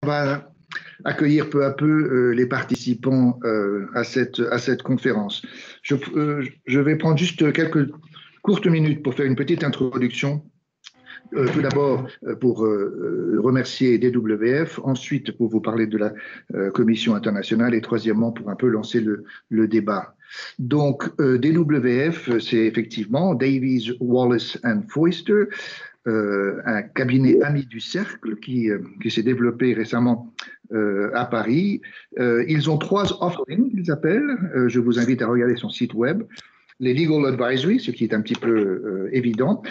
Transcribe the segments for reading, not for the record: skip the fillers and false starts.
va accueillir peu à peu les participants à cette conférence. Je vais prendre juste quelques courtes minutes pour faire une petite introduction. Tout d'abord, pour remercier DWF, ensuite pour vous parler de la Commission internationale et troisièmement pour un peu lancer le débat. Donc, DWF, c'est effectivement Davies, Wallace and Foister, un cabinet ami du cercle qui s'est développé récemment à Paris. Ils ont 3 offerings, ils appellent. Je vous invite à regarder son site web. Les Legal Advisory, ce qui est un petit peu évident.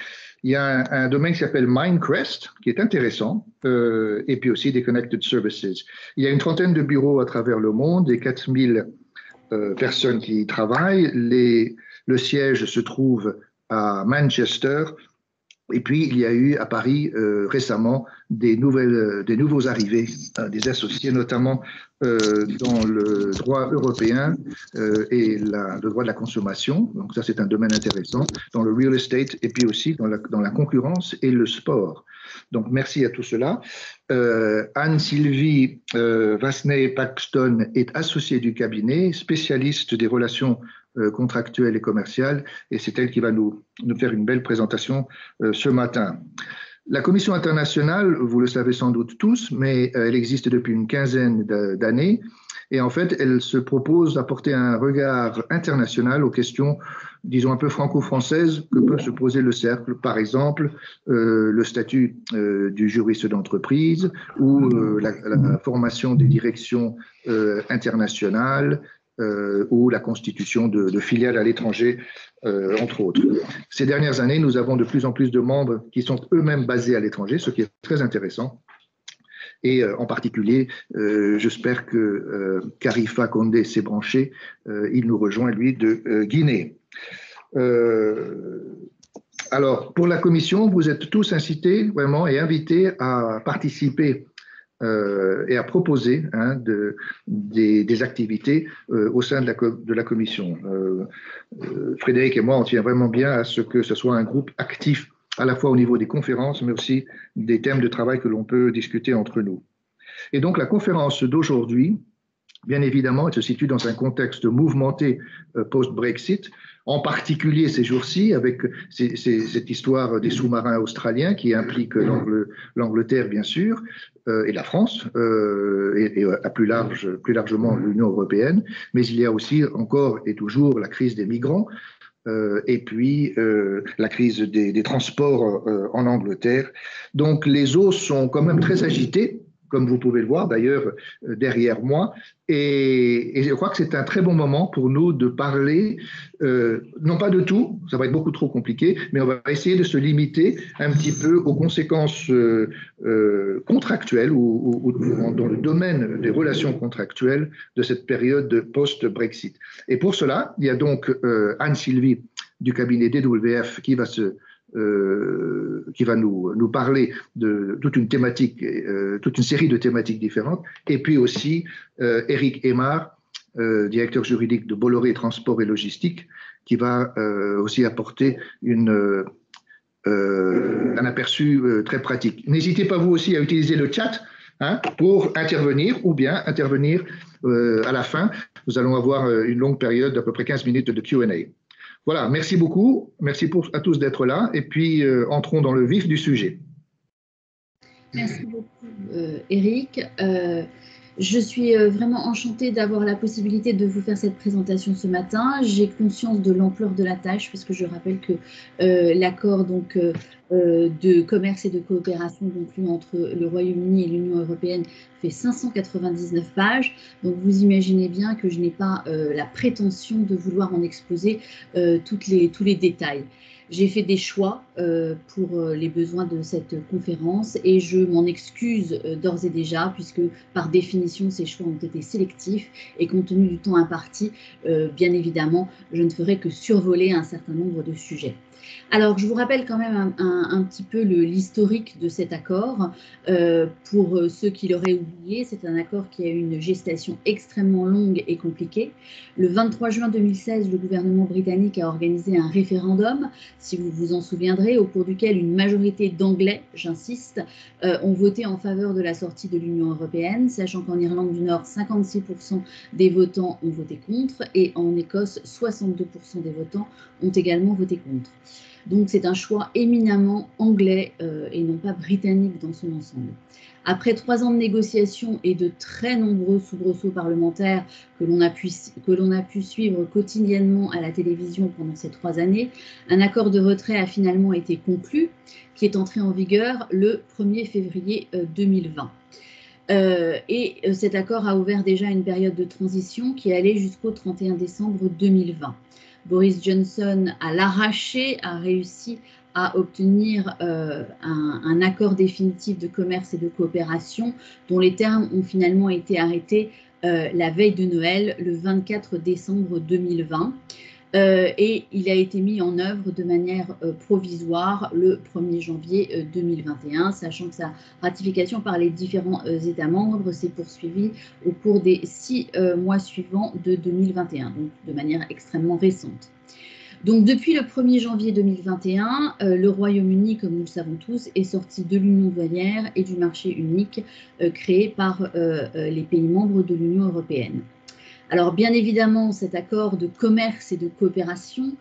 Il y a un domaine qui s'appelle Mindcrest, qui est intéressant, et puis aussi des Connected Services. Il y a une trentaine de bureaux à travers le monde et 4000 personnes qui y travaillent. Le siège se trouve à Manchester. Et puis, il y a eu à Paris récemment des nouveaux arrivés, des associés, notamment dans le droit européen et le droit de la consommation. Donc ça, c'est un domaine intéressant, dans le real estate et puis aussi dans la concurrence et le sport. Donc, merci à tout cela. Anne-Sylvie Vasney-Paxton est associée du cabinet, spécialiste des relations contractuelle et commerciale, et c'est elle qui va nous faire une belle présentation ce matin. La Commission internationale, vous le savez sans doute tous, mais elle existe depuis une quinzaine d'années, et en fait, elle se propose d'apporter un regard international aux questions, disons, un peu franco-françaises que peut se poser le cercle. Par exemple, le statut du juriste d'entreprise ou la formation des directions internationales, ou la constitution de filiales à l'étranger, entre autres. Ces dernières années, nous avons de plus en plus de membres qui sont eux-mêmes basés à l'étranger, ce qui est très intéressant. Et en particulier, j'espère que Khalifa Condé s'est branché. Il nous rejoint, lui, de Guinée. Alors, pour la commission, vous êtes tous incités vraiment et invités à participer et à proposer des activités au sein de la commission. Frédéric et moi, on tient vraiment bien à ce que ce soit un groupe actif, à la fois au niveau des conférences, mais aussi des thèmes de travail que l'on peut discuter entre nous. Et donc, la conférence d'aujourd'hui, bien évidemment, elle se situe dans un contexte mouvementé post-Brexit, en particulier ces jours-ci, avec cette histoire des sous-marins australiens qui implique l'Angleterre, bien sûr, et la France, et plus largement l'Union européenne, mais il y a aussi encore et toujours la crise des migrants, et puis la crise des transports en Angleterre. Donc les eaux sont quand même très agitées, comme vous pouvez le voir d'ailleurs derrière moi, et je crois que c'est un très bon moment pour nous de parler, non pas de tout, ça va être beaucoup trop compliqué, mais on va essayer de se limiter un petit peu aux conséquences contractuelles ou dans le domaine des relations contractuelles de cette période post-Brexit. Et pour cela, il y a donc Anne-Sylvie du cabinet DWF qui va nous parler de toute une thématique, toute une série de thématiques différentes, et puis aussi Eric Aymar, directeur juridique de Bolloré Transport et Logistique, qui va aussi apporter un aperçu très pratique. N'hésitez pas vous aussi à utiliser le chat pour intervenir ou bien intervenir à la fin. Nous allons avoir une longue période d'à peu près 15 minutes de Q&A. Voilà, merci beaucoup. Merci à tous d'être là. Et puis, entrons dans le vif du sujet. Merci beaucoup, Eric. Je suis vraiment enchantée d'avoir la possibilité de vous faire cette présentation ce matin. J'ai conscience de l'ampleur de la tâche, parce que je rappelle que l'accord de commerce et de coopération conclu entre le Royaume-Uni et l'Union européenne fait 599 pages. Donc vous imaginez bien que je n'ai pas la prétention de vouloir en exposer tous les détails. J'ai fait des choix pour les besoins de cette conférence et je m'en excuse d'ores et déjà puisque par définition ces choix ont été sélectifs et compte tenu du temps imparti, bien évidemment, je ne ferai que survoler un certain nombre de sujets. Alors, je vous rappelle quand même un petit peu l'historique de cet accord. Pour ceux qui l'auraient oublié, c'est un accord qui a eu une gestation extrêmement longue et compliquée. Le 23 juin 2016, le gouvernement britannique a organisé un référendum, si vous vous en souviendrez, au cours duquel une majorité d'Anglais, j'insiste, ont voté en faveur de la sortie de l'Union européenne, sachant qu'en Irlande du Nord, 56% des votants ont voté contre et en Écosse, 62% des votants ont également voté contre. Donc c'est un choix éminemment anglais et non pas britannique dans son ensemble. Après 3 ans de négociations et de très nombreux soubresauts parlementaires que l'on a pu suivre quotidiennement à la télévision pendant ces 3 années, un accord de retrait a finalement été conclu, qui est entré en vigueur le 1er février 2020. Cet accord a ouvert déjà une période de transition qui allait jusqu'au 31 décembre 2020. Boris Johnson, à l'arraché, a réussi à obtenir un accord définitif de commerce et de coopération dont les termes ont finalement été arrêtés la veille de Noël, le 24 décembre 2020. Et il a été mis en œuvre de manière provisoire le 1er janvier 2021, sachant que sa ratification par les différents États membres s'est poursuivie au cours des 6 mois suivants de 2021, donc de manière extrêmement récente. Donc depuis le 1er janvier 2021, le Royaume-Uni, comme nous le savons tous, est sorti de l'Union douanière et du marché unique créé par les pays membres de l'Union européenne. Alors bien évidemment, cet accord de commerce et de coopération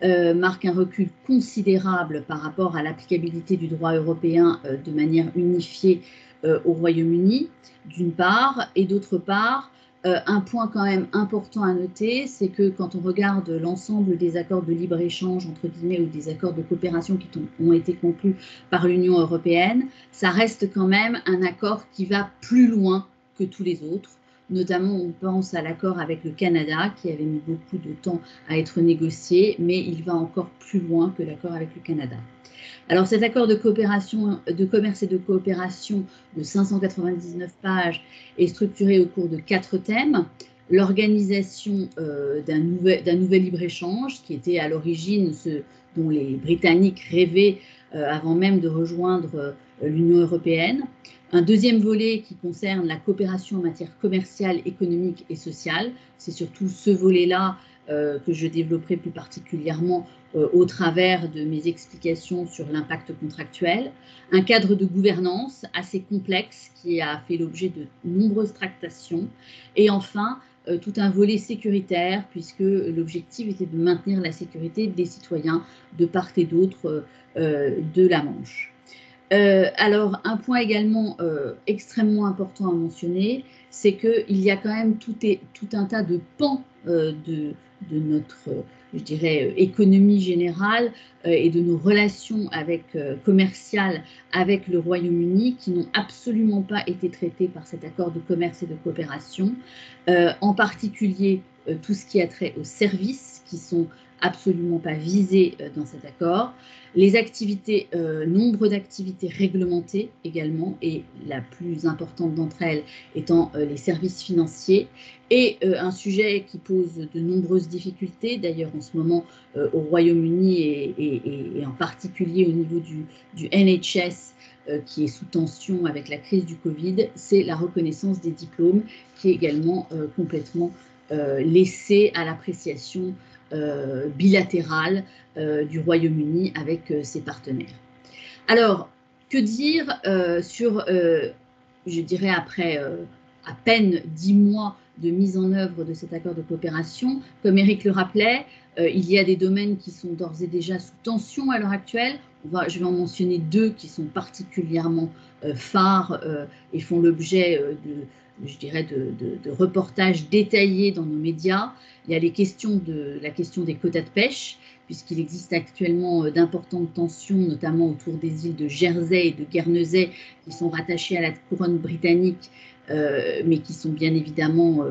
marque un recul considérable par rapport à l'applicabilité du droit européen de manière unifiée au Royaume-Uni, d'une part, et d'autre part, un point quand même important à noter, c'est que quand on regarde l'ensemble des accords de libre-échange, entre guillemets, ou des accords de coopération qui ont été conclus par l'Union européenne, ça reste quand même un accord qui va plus loin que tous les autres. Notamment, on pense à l'accord avec le Canada, qui avait mis beaucoup de temps à être négocié, mais il va encore plus loin que l'accord avec le Canada. Alors, cet accord de coopération, de commerce et de coopération de 599 pages est structuré au cours de 4 thèmes. L'organisation d'un nouvel libre-échange, qui était à l'origine ce dont les Britanniques rêvaient avant même de rejoindre l'Union européenne. Un deuxième volet qui concerne la coopération en matière commerciale, économique et sociale. C'est surtout ce volet-là que je développerai plus particulièrement au travers de mes explications sur l'impact contractuel. Un cadre de gouvernance assez complexe qui a fait l'objet de nombreuses tractations. Et enfin, tout un volet sécuritaire, puisque l'objectif était de maintenir la sécurité des citoyens de part et d'autre de la Manche. Alors, un point également extrêmement important à mentionner, c'est qu'il y a quand même tout un tas de pans de notre, je dirais, économie générale et de nos relations commerciales avec le Royaume-Uni qui n'ont absolument pas été traités par cet accord de commerce et de coopération, en particulier tout ce qui a trait aux services qui sont absolument pas visés dans cet accord. Les activités, nombre d'activités réglementées également, et la plus importante d'entre elles étant les services financiers, et un sujet qui pose de nombreuses difficultés, d'ailleurs en ce moment au Royaume-Uni et en particulier au niveau du NHS, qui est sous tension avec la crise du Covid, c'est la reconnaissance des diplômes qui est également complètement laissée à l'appréciation bilatérale du Royaume-Uni avec ses partenaires. Alors, que dire sur, je dirais après à peine 10 mois de mise en œuvre de cet accord de coopération? Comme Eric le rappelait, il y a des domaines qui sont d'ores et déjà sous tension à l'heure actuelle. Je vais en mentionner 2 qui sont particulièrement phares et font l'objet je dirais, de reportages détaillés dans nos médias. Il y a la question des quotas de pêche, puisqu'il existe actuellement d'importantes tensions, notamment autour des îles de Jersey et de Guernesey, qui sont rattachées à la couronne britannique, mais qui sont bien évidemment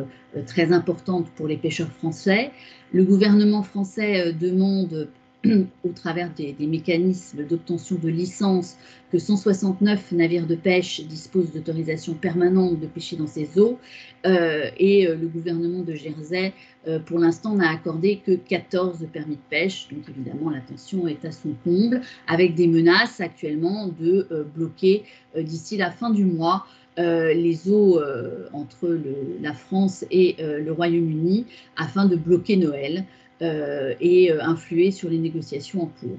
très importantes pour les pêcheurs français. Le gouvernement français demande au travers des mécanismes d'obtention de licences, que 169 navires de pêche disposent d'autorisation permanente de pêcher dans ces eaux, et le gouvernement de Jersey, pour l'instant, n'a accordé que 14 permis de pêche. Donc évidemment, la tension est à son comble, avec des menaces actuellement de bloquer d'ici la fin du mois les eaux entre la France et le Royaume-Uni afin de bloquer Noël et influer sur les négociations en cours.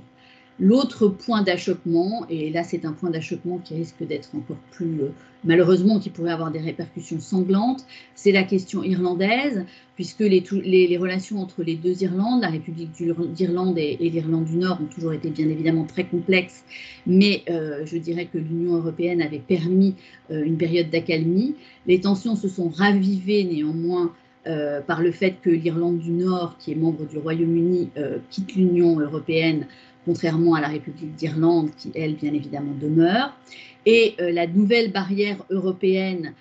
L'autre point d'achoppement, et là c'est un point d'achoppement qui risque d'être encore plus, malheureusement, qui pourrait avoir des répercussions sanglantes, c'est la question irlandaise, puisque les relations entre les deux Irlandes, la République d'Irlande et l'Irlande du Nord, ont toujours été bien évidemment très complexes, mais je dirais que l'Union européenne avait permis une période d'accalmie. Les tensions se sont ravivées néanmoins par le fait que l'Irlande du Nord, qui est membre du Royaume-Uni, quitte l'Union européenne, contrairement à la République d'Irlande, qui, elle, bien évidemment, demeure. Et la nouvelle barrière européenne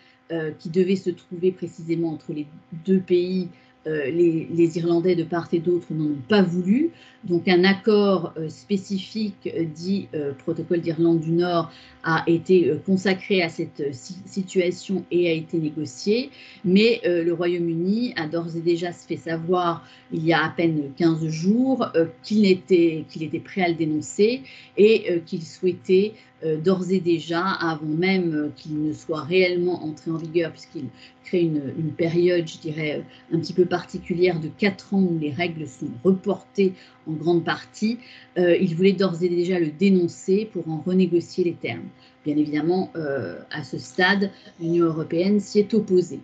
qui devait se trouver précisément entre les deux pays, les Irlandais de part et d'autre n'en ont pas voulu. Donc un accord spécifique dit protocole d'Irlande du Nord a été consacré à cette situation et a été négocié. Mais le Royaume-Uni a d'ores et déjà fait savoir il y a à peine 15 jours qu'il était prêt à le dénoncer et qu'il souhaitait d'ores et déjà, avant même qu'il ne soit réellement entré en vigueur, puisqu'il crée une période, je dirais, un petit peu particulière de 4 ans où les règles sont reportées en grande partie, il voulait d'ores et déjà le dénoncer pour en renégocier les termes. Bien évidemment, à ce stade, l'Union européenne s'y est opposée.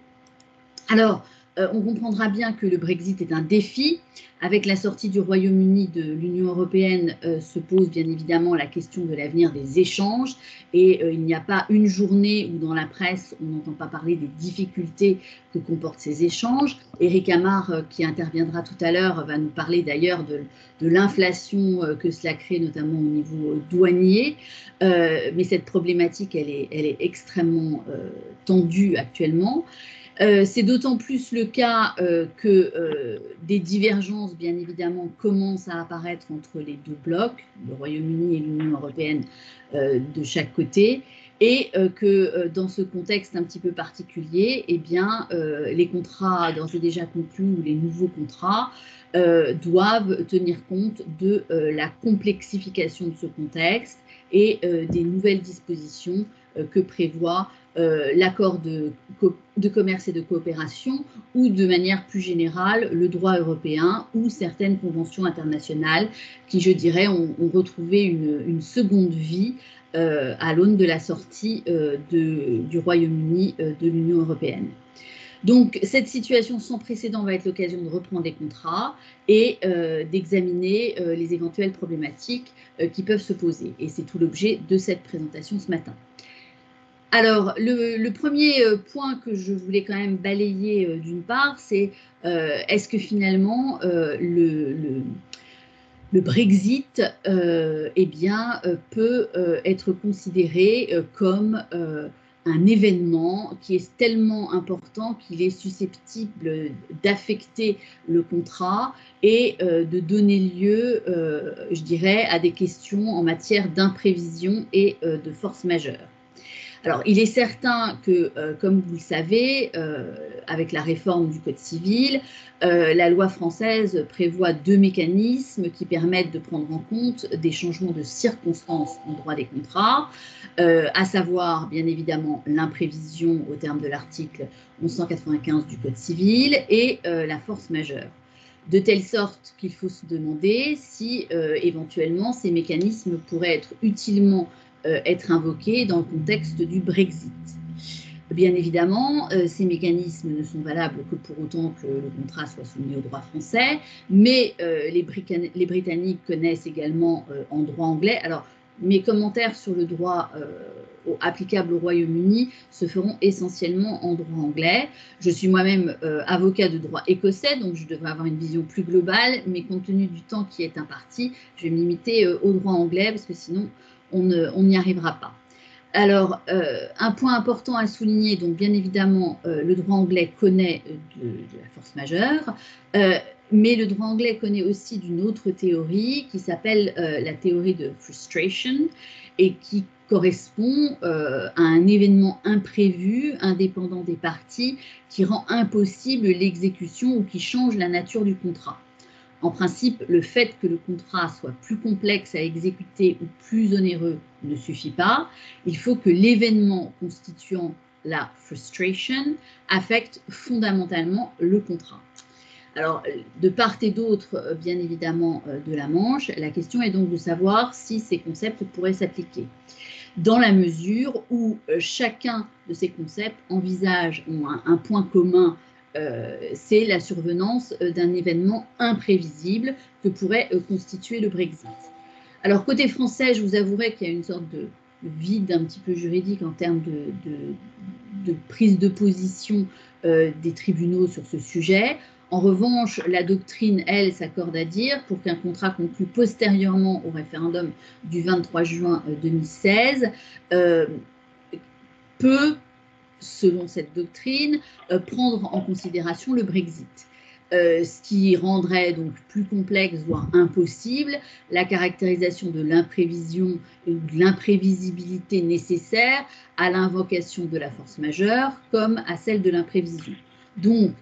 Alors, on comprendra bien que le Brexit est un défi. Avec la sortie du Royaume-Uni de l'Union européenne se pose bien évidemment la question de l'avenir des échanges. Et il n'y a pas une journée où dans la presse on n'entend pas parler des difficultés que comportent ces échanges. Éric Hamar, qui interviendra tout à l'heure, va nous parler d'ailleurs de l'inflation que cela crée, notamment au niveau douanier. Mais cette problématique, elle est extrêmement tendue actuellement. C'est d'autant plus le cas que des divergences, bien évidemment, commencent à apparaître entre les deux blocs, le Royaume-Uni et l'Union européenne de chaque côté, et que dans ce contexte un petit peu particulier, eh bien, les contrats d'ores et déjà conclus ou les nouveaux contrats doivent tenir compte de la complexification de ce contexte et des nouvelles dispositions que prévoit l'accord de commerce et de coopération ou de manière plus générale le droit européen ou certaines conventions internationales qui, je dirais, ont retrouvé une seconde vie à l'aune de la sortie du Royaume-Uni de l'Union européenne. Donc, cette situation sans précédent va être l'occasion de reprendre les contrats et d'examiner les éventuelles problématiques qui peuvent se poser. Et c'est tout l'objet de cette présentation ce matin. Alors, le premier point que je voulais quand même balayer d'une part, c'est est-ce que finalement le Brexit eh bien, peut être considéré comme un événement qui est tellement important qu'il est susceptible d'affecter le contrat et de donner lieu, je dirais, à des questions en matière d'imprévision et de force majeure. Alors, il est certain que, comme vous le savez, avec la réforme du Code civil, la loi française prévoit 2 mécanismes qui permettent de prendre en compte des changements de circonstances en droit des contrats, à savoir, bien évidemment, l'imprévision au terme de l'article 1195 du Code civil et la force majeure. De telle sorte qu'il faut se demander si, éventuellement, ces mécanismes pourraient être utilement être invoqués dans le contexte du Brexit. Bien évidemment, ces mécanismes ne sont valables que pour autant que le contrat soit soumis au droit français, mais les Britanniques connaissent également en droit anglais. Alors, mes commentaires sur le droit applicable au Royaume-Uni se feront essentiellement en droit anglais. Je suis moi-même avocat de droit écossais, donc je devrais avoir une vision plus globale, mais compte tenu du temps qui est imparti, je vais me limiter au droit anglais, parce que sinon, on n'y arrivera pas. Alors, un point important à souligner, donc bien évidemment, le droit anglais connaît de la force majeure. Mais le droit anglais connaît aussi d'une autre théorie qui s'appelle la théorie de frustration et qui correspond à un événement imprévu, indépendant des parties, qui rend impossible l'exécution ou qui change la nature du contrat. En principe, le fait que le contrat soit plus complexe à exécuter ou plus onéreux ne suffit pas. Il faut que l'événement constituant la frustration affecte fondamentalement le contrat. Alors, de part et d'autre, bien évidemment, de la Manche, la question est donc de savoir si ces concepts pourraient s'appliquer, dans la mesure où chacun de ces concepts envisage un point commun, c'est la survenance d'un événement imprévisible que pourrait constituer le Brexit. Alors, côté français, je vous avouerai qu'il y a une sorte de vide un petit peu juridique en termes de prise de position des tribunaux sur ce sujet. En revanche, la doctrine, elle, s'accorde à dire, pour qu'un contrat conclu postérieurement au référendum du 23 juin 2016 peut, selon cette doctrine, prendre en considération le Brexit. Ce qui rendrait donc plus complexe, voire impossible, la caractérisation de l'imprévision et de l'imprévisibilité nécessaire à l'invocation de la force majeure comme à celle de l'imprévision. Donc,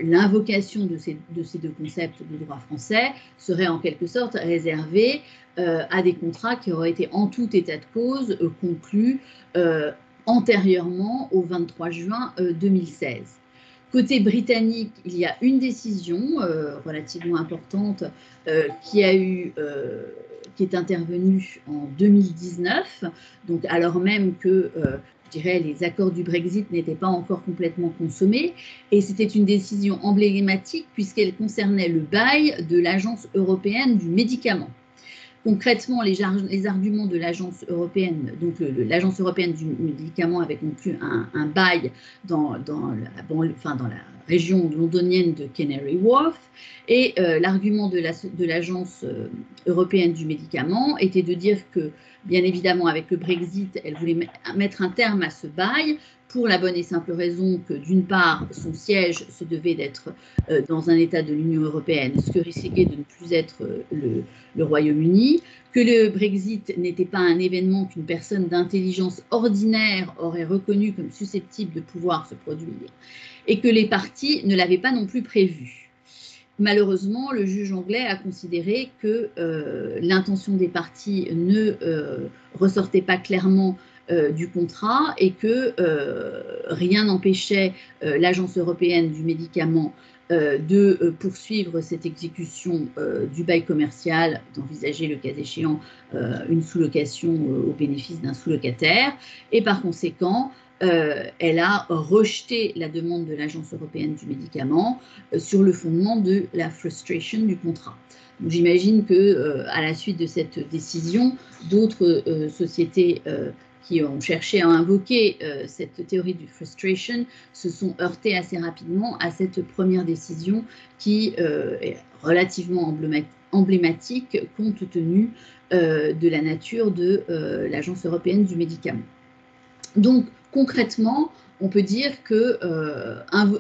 l'invocation de ces deux concepts de droit français serait en quelque sorte réservée à des contrats qui auraient été en tout état de cause conclus antérieurement au 23 juin 2016. Côté britannique, il y a une décision relativement importante qui est intervenue en 2019, donc alors même que je dirais, les accords du Brexit n'étaient pas encore complètement consommés, et c'était une décision emblématique puisqu'elle concernait le bail de l'Agence européenne du médicament. Concrètement, les arguments de l'Agence européenne, donc l'Agence européenne du médicament avait conclu un bail dans la région londonienne de Canary Wharf, et l'argument de l'Agence européenne du médicament était de dire que, bien évidemment, avec le Brexit, elle voulait mettre un terme à ce bail, pour la bonne et simple raison que, d'une part, son siège se devait d'être dans un État de l'Union européenne, ce que risquait de ne plus être le Royaume-Uni, que le Brexit n'était pas un événement qu'une personne d'intelligence ordinaire aurait reconnu comme susceptible de pouvoir se produire, et que les parties ne l'avaient pas non plus prévu. Malheureusement, le juge anglais a considéré que l'intention des parties ne ressortait pas clairement du contrat et que rien n'empêchait l'Agence européenne du médicament de poursuivre cette exécution du bail commercial, d'envisager le cas échéant une sous-location au bénéfice d'un sous-locataire, et par conséquent, elle a rejeté la demande de l'Agence européenne du médicament sur le fondement de la frustration du contrat. J'imagine que à la suite de cette décision, d'autres sociétés qui ont cherché à invoquer cette théorie du frustration se sont heurtées assez rapidement à cette première décision qui est relativement emblématique compte tenu de la nature de l'Agence européenne du médicament. Donc, concrètement, on peut dire que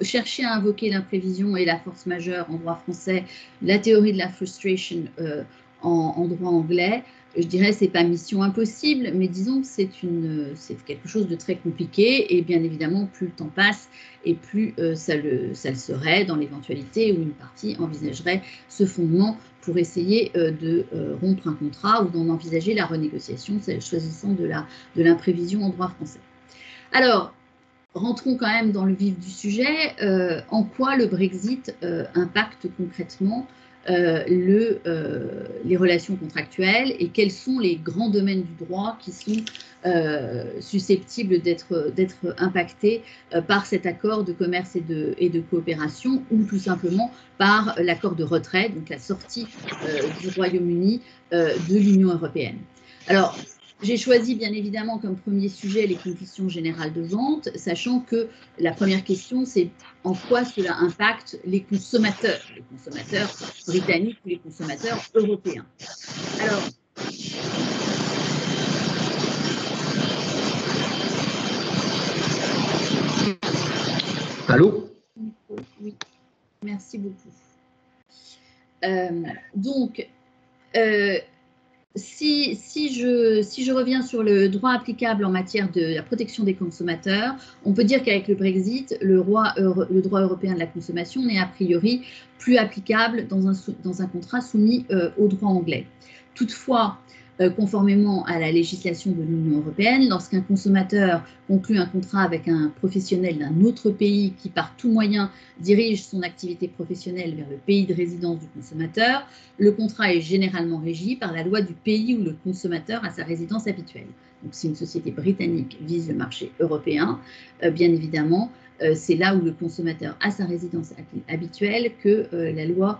chercher à invoquer l'imprévision et la force majeure en droit français, la théorie de la frustration en droit anglais, je dirais c'est pas mission impossible, mais disons que c'est quelque chose de très compliqué, et bien évidemment plus le temps passe et plus ça le serait dans l'éventualité où une partie envisagerait ce fondement pour essayer de rompre un contrat ou d'en envisager la renégociation, choisissant de l'imprévision en droit français. Alors, rentrons quand même dans le vif du sujet. En quoi le Brexit impacte concrètement les relations contractuelles, et quels sont les grands domaines du droit qui sont susceptibles d'être impactés par cet accord de commerce et de coopération, ou tout simplement par l'accord de retrait, donc la sortie du Royaume-Uni de l'Union européenne. Alors, j'ai choisi bien évidemment comme premier sujet les conditions générales de vente, sachant que la première question, c'est en quoi cela impacte les consommateurs britanniques ou les consommateurs européens. Alors, allô? Oui, merci beaucoup. Donc, si je reviens sur le droit applicable en matière de la protection des consommateurs, on peut dire qu'avec le Brexit, le droit européen de la consommation n'est a priori plus applicable dans un contrat soumis au droit anglais. Toutefois, conformément à la législation de l'Union européenne, lorsqu'un consommateur conclut un contrat avec un professionnel d'un autre pays qui, par tout moyen, dirige son activité professionnelle vers le pays de résidence du consommateur, le contrat est généralement régi par la loi du pays où le consommateur a sa résidence habituelle. Donc, si une société britannique vise le marché européen, bien évidemment, c'est là où le consommateur a sa résidence habituelle que la loi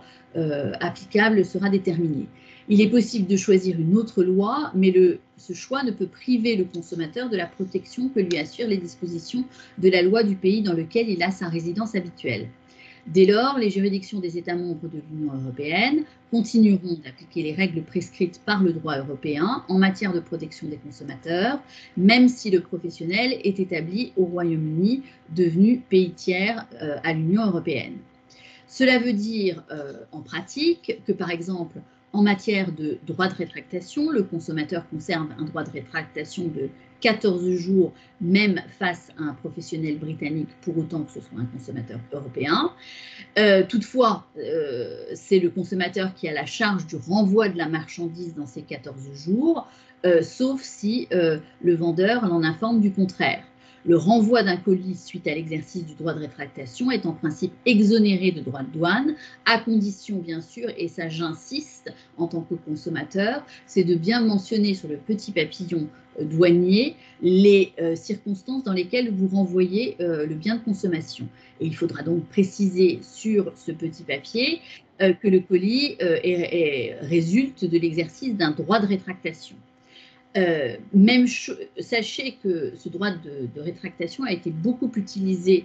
applicable sera déterminée. Il est possible de choisir une autre loi, mais ce choix ne peut priver le consommateur de la protection que lui assurent les dispositions de la loi du pays dans lequel il a sa résidence habituelle. Dès lors, les juridictions des États membres de l'Union européenne continueront d'appliquer les règles prescrites par le droit européen en matière de protection des consommateurs, même si le professionnel est établi au Royaume-Uni, devenu pays tiers à l'Union européenne. Cela veut dire en pratique que, par exemple, en matière de droit de rétractation, le consommateur conserve un droit de rétractation de 14 jours, même face à un professionnel britannique, pour autant que ce soit un consommateur européen. Toutefois, c'est le consommateur qui a la charge du renvoi de la marchandise dans ces 14 jours, sauf si le vendeur l'en informe du contraire. Le renvoi d'un colis suite à l'exercice du droit de rétractation est en principe exonéré de droits de douane, à condition bien sûr, et ça j'insiste en tant que consommateur, c'est de bien mentionner sur le petit papillon douanier les circonstances dans lesquelles vous renvoyez le bien de consommation. Et il faudra donc préciser sur ce petit papier que le colis résulte de l'exercice d'un droit de rétractation. Sachez que ce droit de rétractation a été beaucoup utilisé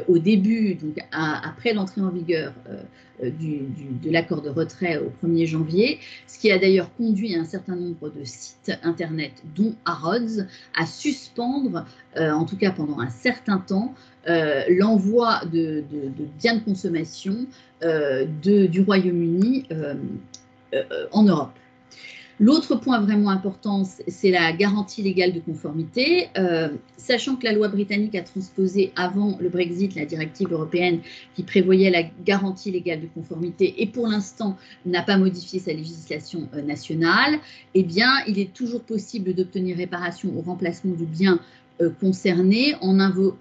au début, donc après l'entrée en vigueur de l'accord de retrait au 1er janvier, ce qui a d'ailleurs conduit un certain nombre de sites internet, dont Harrods, à suspendre, en tout cas pendant un certain temps, l'envoi de biens de consommation du Royaume-Uni en Europe. L'autre point vraiment important, c'est la garantie légale de conformité. Sachant que la loi britannique a transposé avant le Brexit la directive européenne qui prévoyait la garantie légale de conformité et pour l'instant n'a pas modifié sa législation nationale, eh bien, il est toujours possible d'obtenir réparation ou remplacement du bien concerné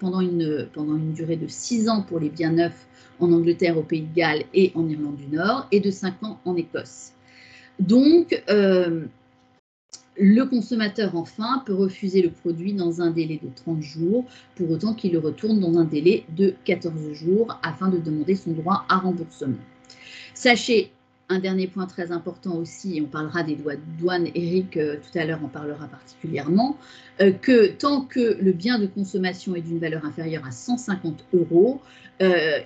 pendant une durée de 6 ans pour les biens neufs en Angleterre, au Pays de Galles et en Irlande du Nord et de 5 ans en Écosse. Donc, le consommateur, enfin, peut refuser le produit dans un délai de 30 jours, pour autant qu'il le retourne dans un délai de 14 jours afin de demander son droit à remboursement. Sachez, un dernier point très important aussi, et on parlera des droits de douane, Eric tout à l'heure en parlera particulièrement, que tant que le bien de consommation est d'une valeur inférieure à 150 €,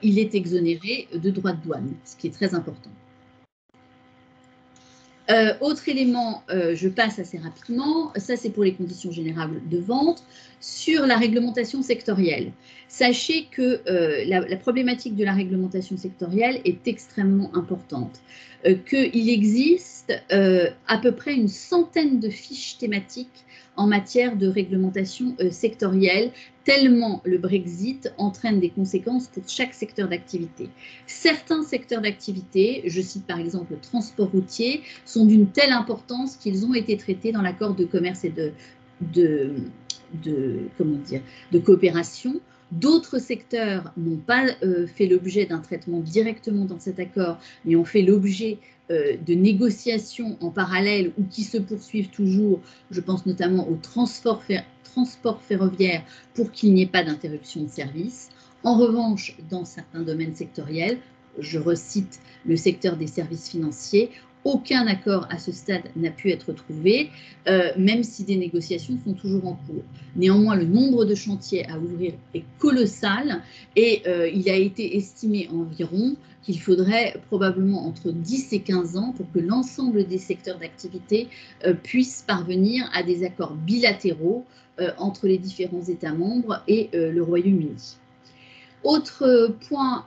il est exonéré de droits de douane, ce qui est très important. Autre élément, je passe assez rapidement, ça c'est pour les conditions générales de vente, sur la réglementation sectorielle. Sachez que la problématique de la réglementation sectorielle est extrêmement importante, qu'il existe à peu près une centaine de fiches thématiques en matière de réglementation sectorielle, tellement le Brexit entraîne des conséquences pour chaque secteur d'activité. Certains secteurs d'activité, je cite par exemple le transport routier, sont d'une telle importance qu'ils ont été traités dans l'accord de commerce et de coopération. D'autres secteurs n'ont pas fait l'objet d'un traitement directement dans cet accord, mais ont fait l'objet de négociations en parallèle ou qui se poursuivent toujours. Je pense notamment au transport ferroviaire pour qu'il n'y ait pas d'interruption de service. En revanche, dans certains domaines sectoriels, je recite le secteur des services financiers, aucun accord à ce stade n'a pu être trouvé, même si des négociations sont toujours en cours. Néanmoins, le nombre de chantiers à ouvrir est colossal et il a été estimé environ qu'il faudrait probablement entre 10 et 15 ans pour que l'ensemble des secteurs d'activité puissent parvenir à des accords bilatéraux entre les différents États membres et le Royaume-Uni. Autre point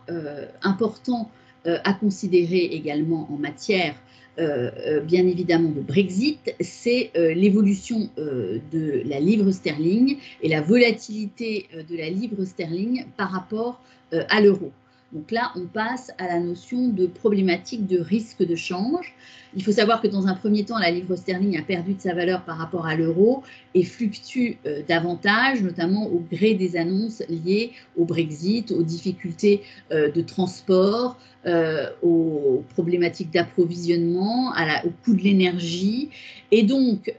important à considérer également en matière bien évidemment de Brexit, c'est l'évolution de la livre sterling et la volatilité de la livre sterling par rapport à l'euro. Donc là, on passe à la notion de problématique de risque de change. Il faut savoir que dans un premier temps, la livre sterling a perdu de sa valeur par rapport à l'euro et fluctue davantage, notamment au gré des annonces liées au Brexit, aux difficultés de transport, aux problématiques d'approvisionnement, au coût de l'énergie. Et donc,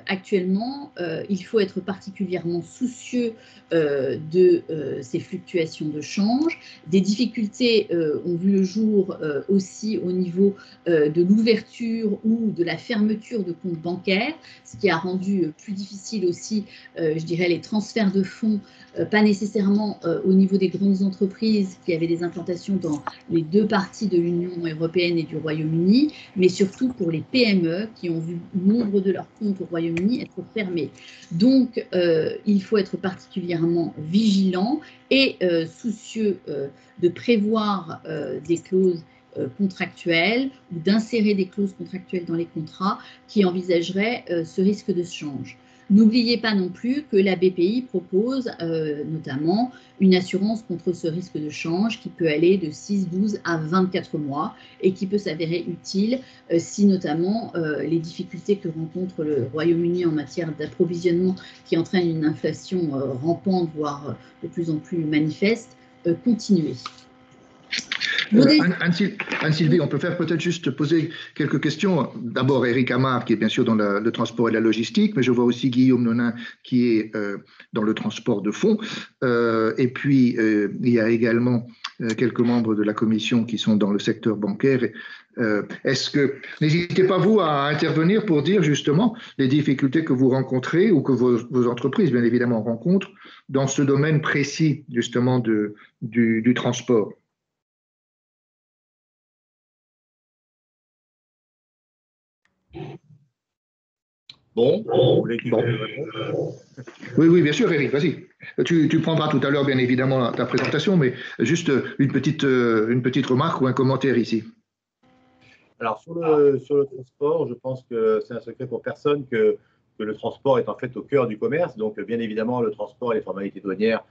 actuellement, il faut être particulièrement soucieux de ces fluctuations de change. Des difficultés ont vu le jour aussi au niveau de l'ouverture ou de la fermeture de comptes bancaires, ce qui a rendu plus difficile aussi, je dirais, les transferts de fonds, pas nécessairement au niveau des grandes entreprises qui avaient des implantations dans les deux parties de l'Union européenne et du Royaume-Uni, mais surtout pour les PME qui ont vu nombre de leurs comptes au Royaume-Uni être fermés. Donc, il faut être particulièrement vigilant et soucieux de prévoir des clauses contractuelles ou d'insérer des clauses contractuelles dans les contrats qui envisageraient ce risque de change. N'oubliez pas non plus que la BPI propose notamment une assurance contre ce risque de change qui peut aller de 6, 12 à 24 mois et qui peut s'avérer utile si notamment les difficultés que rencontre le Royaume-Uni en matière d'approvisionnement qui entraîne une inflation rampante, voire de plus en plus manifeste, continuer. Anne-Sylvie, on peut faire peut-être juste poser quelques questions. D'abord, Eric Amar, qui est bien sûr dans le transport et la logistique, mais je vois aussi Guillaume Nonin, qui est dans le transport de fonds. Et puis, il y a également quelques membres de la commission qui sont dans le secteur bancaire. N'hésitez pas, vous, à intervenir pour dire justement les difficultés que vous rencontrez ou que vos entreprises, bien évidemment, rencontrent dans ce domaine précis, justement, du transport. Bon, vous voulez que je réponde ? Oui, bien sûr, Eric, vas-y. Tu prendras tout à l'heure, bien évidemment, ta présentation, mais juste une petite remarque ou un commentaire ici. Alors, sur le transport, je pense que c'est un secret pour personne que le transport est en fait au cœur du commerce. Donc, bien évidemment, le transport et les formalités douanières,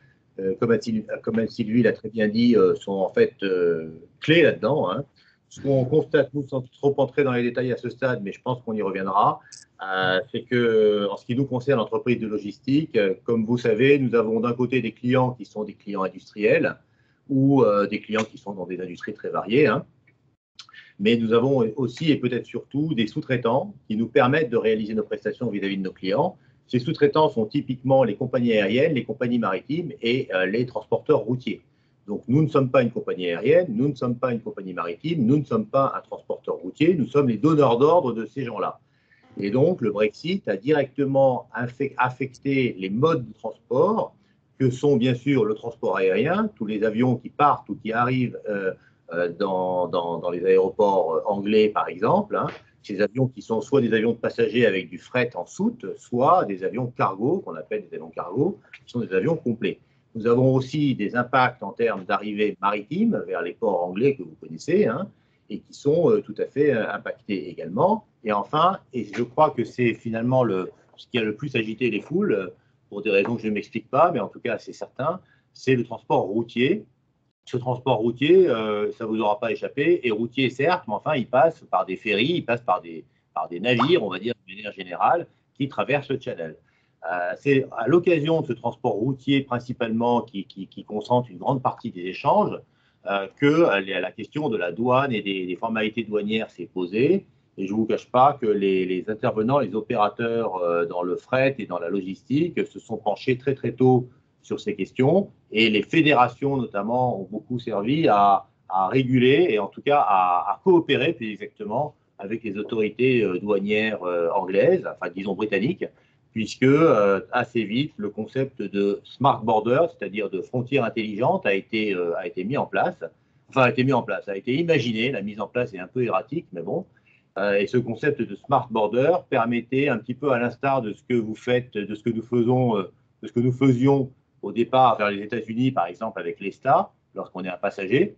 comme Anne-Sylvie l'a très bien dit, sont en fait clés là-dedans. Hein. Ce qu'on constate, nous, sans trop entrer dans les détails à ce stade, mais je pense qu'on y reviendra, c'est que, en ce qui nous concerne, l'entreprise de logistique, comme vous savez, nous avons d'un côté des clients qui sont des clients industriels ou des clients qui sont dans des industries très variées. Hein. Mais nous avons aussi et peut-être surtout des sous-traitants qui nous permettent de réaliser nos prestations vis-à-vis de nos clients. Ces sous-traitants sont typiquement les compagnies aériennes, les compagnies maritimes et les transporteurs routiers. Donc, nous ne sommes pas une compagnie aérienne, nous ne sommes pas une compagnie maritime, nous ne sommes pas un transporteur routier, nous sommes les donneurs d'ordre de ces gens-là. Et donc, le Brexit a directement affecté les modes de transport, que sont bien sûr le transport aérien, tous les avions qui partent ou qui arrivent dans les aéroports anglais, par exemple. Hein. Ces avions qui sont soit des avions de passagers avec du fret en soute, soit des avions cargo, qu'on appelle des avions cargo, qui sont des avions complets. Nous avons aussi des impacts en termes d'arrivée maritime vers les ports anglais que vous connaissez, hein, et qui sont tout à fait impactés également. Et enfin, et je crois que c'est finalement ce qui a le plus agité les foules, pour des raisons que je ne m'explique pas, mais en tout cas c'est certain, c'est le transport routier. Ce transport routier, ça ne vous aura pas échappé, est routier certes, mais enfin il passe par des ferries, il passe par des navires, on va dire de manière générale, qui traversent le Channel. C'est à l'occasion de ce transport routier principalement qui concentre une grande partie des échanges que la question de la douane et des formalités douanières s'est posée. Et je ne vous cache pas que les intervenants, les opérateurs dans le fret et dans la logistique se sont penchés très très tôt sur ces questions. Et les fédérations notamment ont beaucoup servi à réguler et en tout cas à coopérer plus exactement avec les autorités douanières anglaises, enfin disons britanniques, puisque assez vite, le concept de smart border, c'est-à-dire de frontières intelligentes, a été mis en place. Enfin, a été imaginé, la mise en place est un peu erratique, mais bon. Et ce concept de smart border permettait un petit peu à l'instar de ce que vous faites, de ce que nous faisions au départ vers les États-Unis, par exemple avec l'ESTA, lorsqu'on est un passager,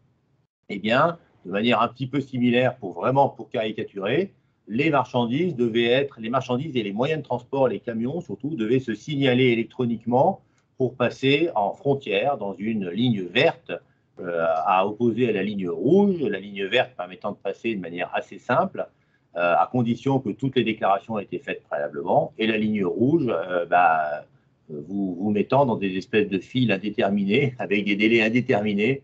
eh bien, de manière un petit peu similaire pour caricaturer, les marchandises et les moyens de transport, les camions surtout, devaient se signaler électroniquement pour passer en frontière dans une ligne verte à opposer à la ligne rouge, la ligne verte permettant de passer de manière assez simple, à condition que toutes les déclarations aient été faites préalablement, et la ligne rouge, vous mettant dans des espèces de fils indéterminés, avec des délais indéterminés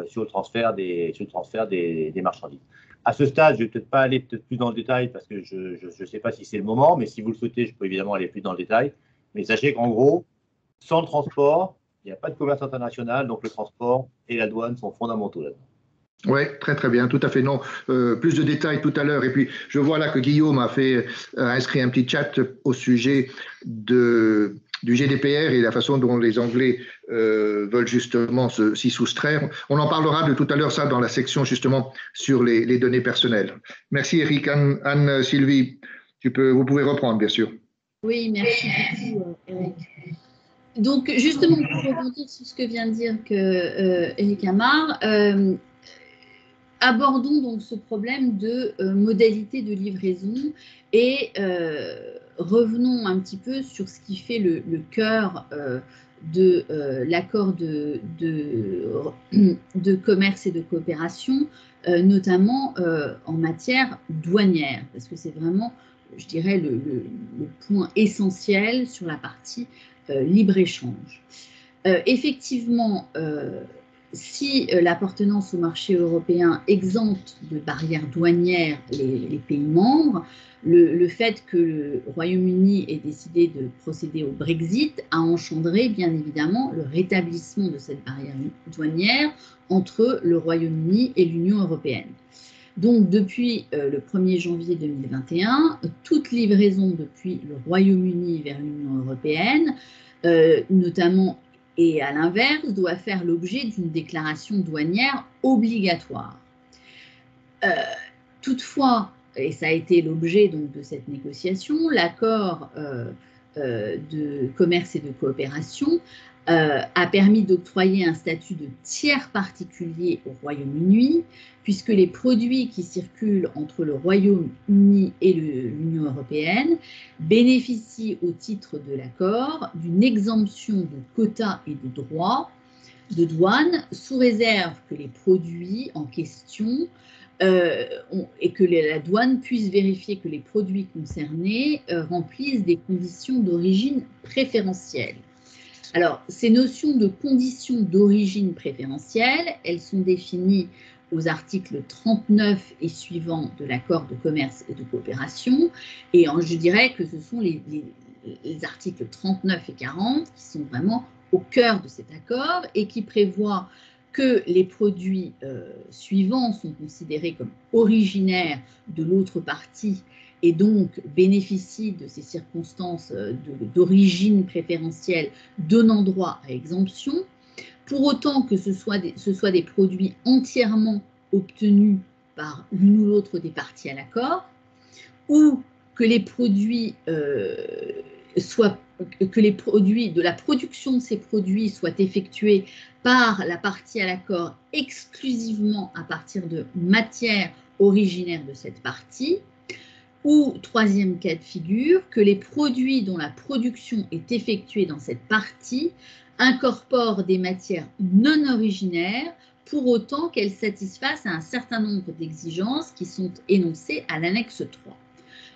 sur le transfert des marchandises. À ce stade, je ne vais peut-être pas aller plus dans le détail parce que je ne sais pas si c'est le moment, mais si vous le souhaitez, je peux évidemment aller plus dans le détail. Mais sachez qu'en gros, sans le transport, il n'y a pas de commerce international, donc le transport et la douane sont fondamentaux là-dedans. Oui, très très bien, tout à fait. Non, plus de détails tout à l'heure. Et puis, je vois là que Guillaume a inscrit un petit chat au sujet du GDPR et la façon dont les Anglais veulent justement s'y soustraire. On en parlera de tout à l'heure, ça, dans la section justement sur les données personnelles. Merci Eric. Anne-Sylvie, vous pouvez reprendre, bien sûr. Oui, merci beaucoup, Eric. Donc, justement, pour rebondir sur ce que vient de dire Eric Amar, abordons donc ce problème de modalité de livraison et revenons un petit peu sur ce qui fait le cœur de l'accord de commerce et de coopération, notamment en matière douanière, parce que c'est vraiment, je dirais, le point essentiel sur la partie libre-échange. Effectivement, si l'appartenance au marché européen exempte de barrières douanières les pays membres, le fait que le Royaume-Uni ait décidé de procéder au Brexit a engendré bien évidemment le rétablissement de cette barrière douanière entre le Royaume-Uni et l'Union européenne. Donc depuis le 1er janvier 2021, toute livraison depuis le Royaume-Uni vers l'Union européenne, notamment et à l'inverse, doit faire l'objet d'une déclaration douanière obligatoire. Toutefois, et ça a été l'objet donc de cette négociation, l'accord de commerce et de coopération a permis d'octroyer un statut de tiers particulier au Royaume-Uni, puisque les produits qui circulent entre le Royaume-Uni et l'Union européenne bénéficient au titre de l'accord d'une exemption de quotas et de droits de douane, sous réserve que les produits en question et que la douane puisse vérifier que les produits concernés remplissent des conditions d'origine préférentielle. Alors, ces notions de conditions d'origine préférentielle, elles sont définies aux articles 39 et suivants de l'accord de commerce et de coopération. Et je dirais que ce sont les articles 39 et 40 qui sont vraiment au cœur de cet accord et qui prévoient que les produits suivants sont considérés comme originaires de l'autre partie et donc bénéficient de ces circonstances d'origine préférentielle donnant droit à exemption, pour autant que ce soit des produits entièrement obtenus par l'une ou l'autre des parties à l'accord, ou que les produits de la production de ces produits soient effectués par la partie à l'accord exclusivement à partir de matières originaires de cette partie, ou troisième cas de figure, que les produits dont la production est effectuée dans cette partie incorporent des matières non originaires pour autant qu'elles satisfassent à un certain nombre d'exigences qui sont énoncées à l'annexe 3.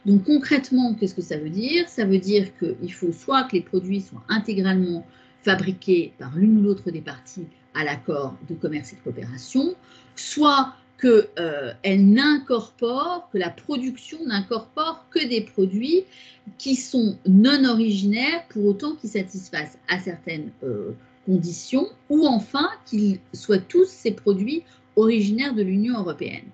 Donc concrètement, qu'est-ce que ça veut dire? Ça veut dire qu'il faut soit que les produits soient intégralement fabriqués par l'une ou l'autre des parties à l'accord de commerce et de coopération, soit que la production n'incorpore que des produits qui sont non originaires pour autant qu'ils satisfassent à certaines conditions, ou enfin qu'ils soient tous ces produits originaires de l'Union européenne.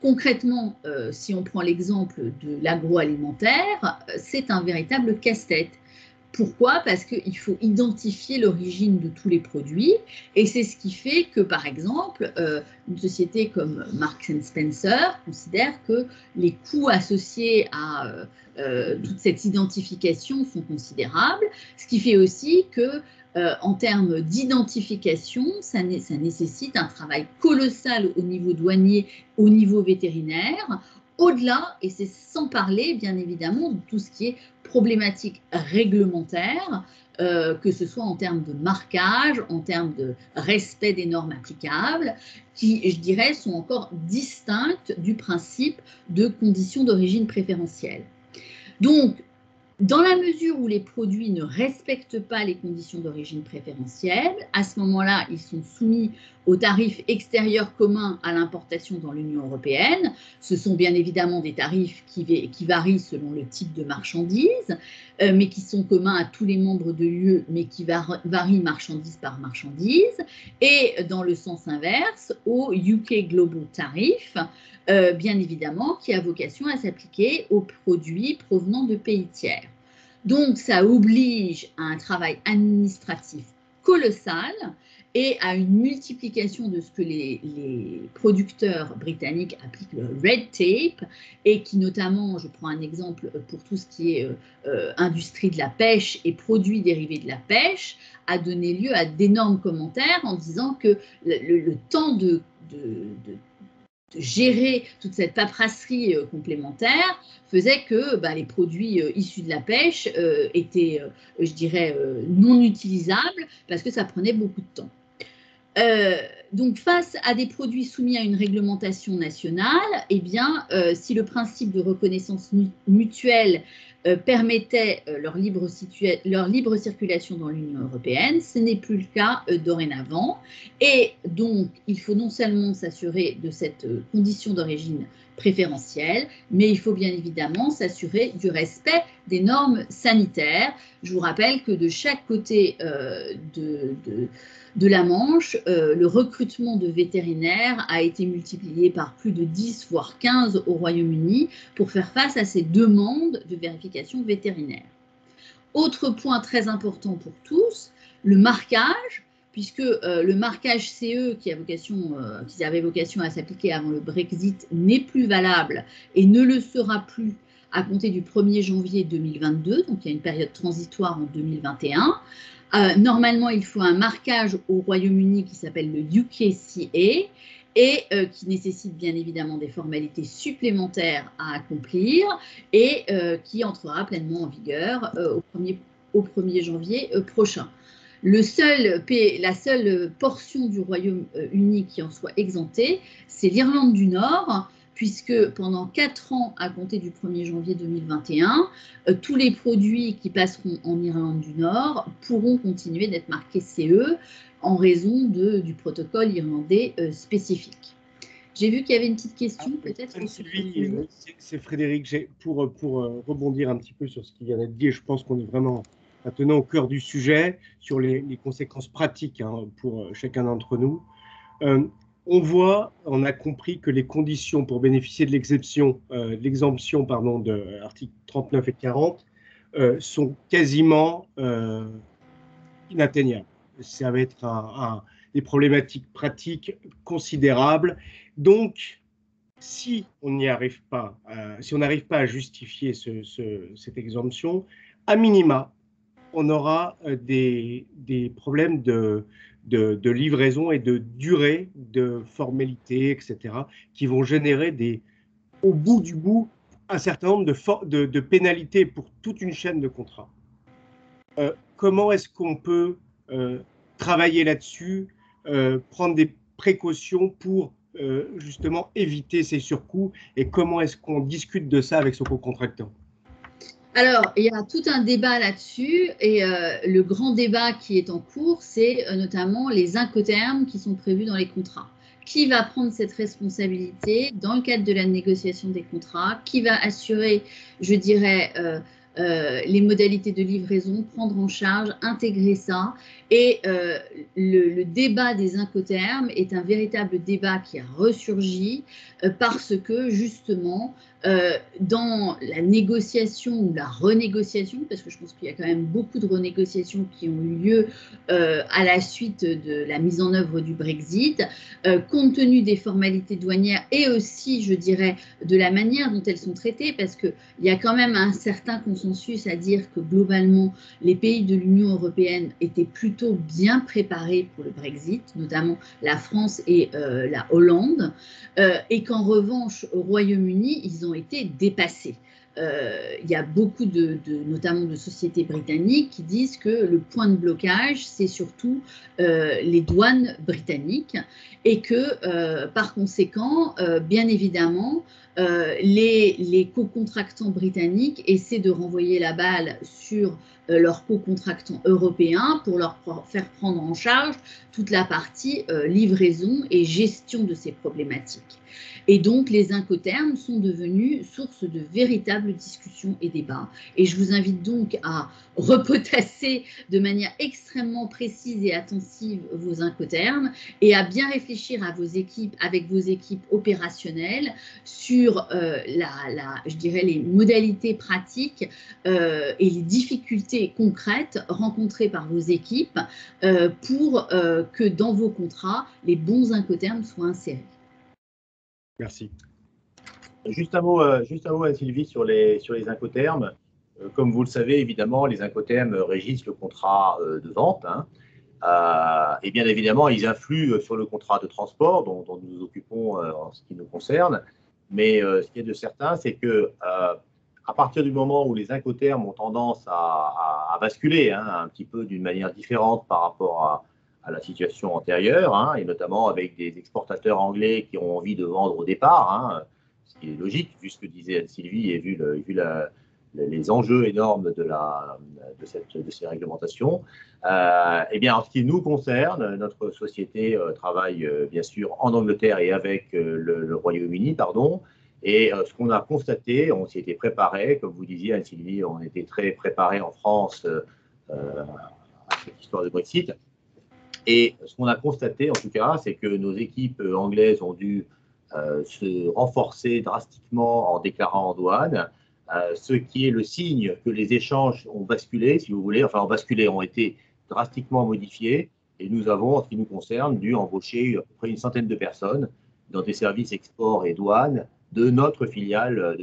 Concrètement, si on prend l'exemple de l'agroalimentaire, c'est un véritable casse-tête. Pourquoi? Parce qu'il faut identifier l'origine de tous les produits et c'est ce qui fait que, par exemple, une société comme Marks & Spencer considère que les coûts associés à toute cette identification sont considérables, ce qui fait aussi que en termes d'identification, ça nécessite un travail colossal au niveau douanier, au niveau vétérinaire, au-delà, et c'est sans parler bien évidemment de tout ce qui est problématique réglementaire, que ce soit en termes de marquage, en termes de respect des normes applicables, qui, je dirais, sont encore distinctes du principe de conditions d'origine préférentielle. Donc, dans la mesure où les produits ne respectent pas les conditions d'origine préférentielle, à ce moment-là, ils sont soumis aux tarifs extérieurs communs à l'importation dans l'Union européenne. Ce sont bien évidemment des tarifs qui varient selon le type de marchandise, mais qui sont communs à tous les membres de l'UE, mais qui varient marchandise par marchandise. Et dans le sens inverse, au UK Global Tariff, bien évidemment, qui a vocation à s'appliquer aux produits provenant de pays tiers. Donc, ça oblige à un travail administratif colossal et à une multiplication de ce que les producteurs britanniques appliquent le red tape, et qui notamment, je prends un exemple pour tout ce qui est industrie de la pêche et produits dérivés de la pêche, a donné lieu à d'énormes commentaires en disant que le temps de gérer toute cette paperasserie complémentaire faisait que les produits issus de la pêche étaient, je dirais, non utilisables parce que ça prenait beaucoup de temps. Donc, face à des produits soumis à une réglementation nationale, eh bien, si le principe de reconnaissance mutuelle permettait leur libre circulation dans l'Union européenne, ce n'est plus le cas dorénavant. Et donc, il faut non seulement s'assurer de cette condition d'origine préférentielle, mais il faut bien évidemment s'assurer du respect des normes sanitaires. Je vous rappelle que de chaque côté de la Manche, le recrutement de vétérinaires a été multiplié par plus de 10, voire 15 au Royaume-Uni pour faire face à ces demandes de vérification vétérinaire. Autre point très important pour tous, le marquage, puisque le marquage CE qui avait vocation à s'appliquer avant le Brexit n'est plus valable et ne le sera plus à compter du 1er janvier 2022, donc il y a une période transitoire en 2021. Normalement, il faut un marquage au Royaume-Uni qui s'appelle le UKCA et qui nécessite bien évidemment des formalités supplémentaires à accomplir et qui entrera pleinement en vigueur au 1er janvier prochain. La seule portion du Royaume-Uni qui en soit exemptée, c'est l'Irlande du Nord, puisque pendant 4 ans, à compter du 1er janvier 2021, tous les produits qui passeront en Irlande du Nord pourront continuer d'être marqués CE en raison du protocole irlandais spécifique. J'ai vu qu'il y avait une petite question, peut-être. Sylvie, c'est Frédéric. Pour rebondir un petit peu sur ce qui vient d'être dit, et je pense qu'on est vraiment maintenant au cœur du sujet, sur les conséquences pratiques pour chacun d'entre nous. On a compris que les conditions pour bénéficier de l'exemption de articles 39 et 40 sont quasiment inatteignables. Ça va être des problématiques pratiques considérables. Donc, si on n'arrive pas à justifier cette exemption, à minima, on aura des problèmes de livraison et de durée de formalité, etc., qui vont générer au bout du bout un certain nombre de pénalités pour toute une chaîne de contrats. Comment est-ce qu'on peut travailler là-dessus, prendre des précautions pour justement éviter ces surcoûts, et comment est-ce qu'on discute de ça avec son co-contractant? Alors, il y a tout un débat là-dessus, et le grand débat qui est en cours, c'est notamment les incoterms qui sont prévus dans les contrats. Qui va prendre cette responsabilité dans le cadre de la négociation des contrats? Qui va assurer, je dirais, les modalités de livraison, prendre en charge, intégrer ça? Et le débat des incoterms est un véritable débat qui a ressurgi parce que justement dans la négociation ou la renégociation, parce que je pense qu'il y a quand même beaucoup de renégociations qui ont eu lieu à la suite de la mise en œuvre du Brexit, compte tenu des formalités douanières et aussi, je dirais, de la manière dont elles sont traitées, parce qu'il y a quand même un certain consensus à dire que globalement, les pays de l'Union européenne étaient plutôt bien préparés pour le Brexit, notamment la France et la Hollande, et qu'en revanche, au Royaume-Uni, ils ont été dépassés. Il y a beaucoup notamment de sociétés britanniques qui disent que le point de blocage, c'est surtout les douanes britanniques et que par conséquent, bien évidemment, les co-contractants britanniques essaient de renvoyer la balle sur leurs co-contractants européens pour leur faire prendre en charge toute la partie livraison et gestion de ces problématiques. Et donc, les incoterms sont devenus source de véritables discussions et débats. Et je vous invite donc à repotasser de manière extrêmement précise et attentive vos incoterms et à bien réfléchir à vos équipes, avec vos équipes opérationnelles sur je dirais, les modalités pratiques et les difficultés concrètes rencontrées par vos équipes pour que dans vos contrats, les bons incoterms soient insérés. Merci. Juste un mot, Anne-Sylvie, sur les incoterms. Comme vous le savez, évidemment, les incoterms régissent le contrat de vente. Et bien évidemment, ils influent sur le contrat de transport dont nous nous occupons en ce qui nous concerne. Mais ce qui est de certain, c'est que à partir du moment où les incoterms ont tendance à basculer un petit peu d'une manière différente par rapport à la situation antérieure, et notamment avec des exportateurs anglais qui ont envie de vendre au départ, ce qui est logique, vu ce que disait Anne-Sylvie et vu les enjeux énormes de ces réglementations. Eh bien, en ce qui nous concerne, notre société travaille bien sûr en Angleterre et avec le Royaume-Uni, pardon. Et ce qu'on a constaté, on s'y était préparé, comme vous disiez, Anne-Sylvie, on était très préparé en France à cette histoire de Brexit. Et ce qu'on a constaté, en tout cas, c'est que nos équipes anglaises ont dû se renforcer drastiquement en déclarant en douane, ce qui est le signe que les échanges ont basculé, si vous voulez, enfin ont basculé, ont été drastiquement modifiés. Et nous avons, en ce qui nous concerne, dû embaucher à peu près une centaine de personnes dans des services export et douane de notre filiale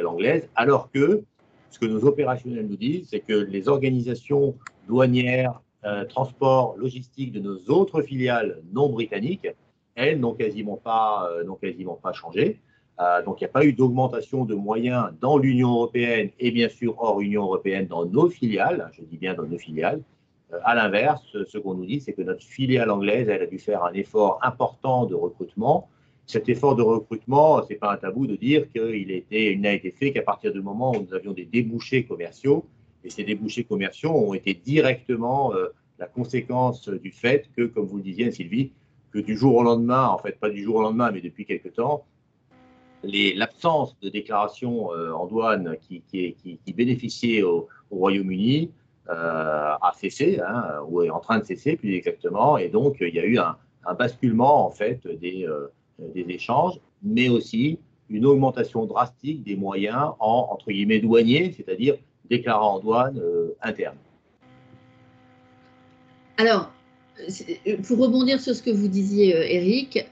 anglaise, alors que ce que nos opérationnels nous disent, c'est que les organisations douanières, transport, logistique de nos autres filiales non britanniques, elles n'ont quasiment pas changé. Donc, il n'y a pas eu d'augmentation de moyens dans l'Union européenne et bien sûr hors Union européenne dans nos filiales, je dis bien dans nos filiales. À l'inverse, ce qu'on nous dit, c'est que notre filiale anglaise, elle a dû faire un effort important de recrutement. Cet effort de recrutement, ce n'est pas un tabou de dire qu'il n'a été fait qu'à partir du moment où nous avions des débouchés commerciaux. Et ces débouchés commerciaux ont été directement la conséquence du fait que, comme vous le disiez, Sylvie, que du jour au lendemain, en fait, pas du jour au lendemain, mais depuis quelque temps, l'absence de déclaration en douane qui bénéficiait au Royaume-Uni a cessé, ou est en train de cesser plus exactement, et donc il y a eu un basculement en fait des échanges, mais aussi une augmentation drastique des moyens entre guillemets douaniers, c'est-à-dire déclarant en douane interne. Alors, pour rebondir sur ce que vous disiez, Eric,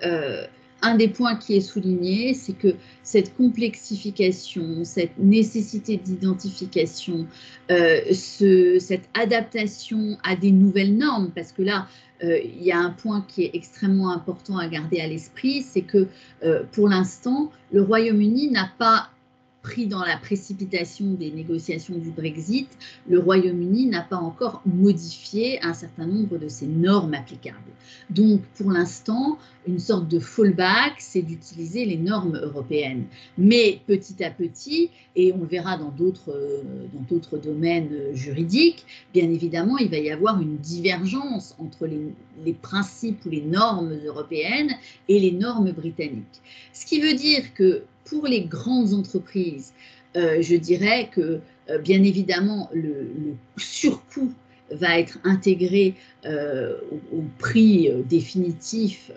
un des points qui est souligné, c'est que cette complexification, cette nécessité d'identification, cette adaptation à des nouvelles normes, parce que là, il y a un point qui est extrêmement important à garder à l'esprit, c'est que pour l'instant, le Royaume-Uni n'a pas pris dans la précipitation des négociations du Brexit, le Royaume-Uni n'a pas encore modifié un certain nombre de ses normes applicables. Donc, pour l'instant, une sorte de fallback, c'est d'utiliser les normes européennes. Mais petit à petit, et on le verra dans d'autres domaines juridiques, bien évidemment, il va y avoir une divergence entre les principes ou les normes européennes et les normes britanniques. Ce qui veut dire que pour les grandes entreprises, je dirais que, bien évidemment, le surcoût va être intégré au prix définitif,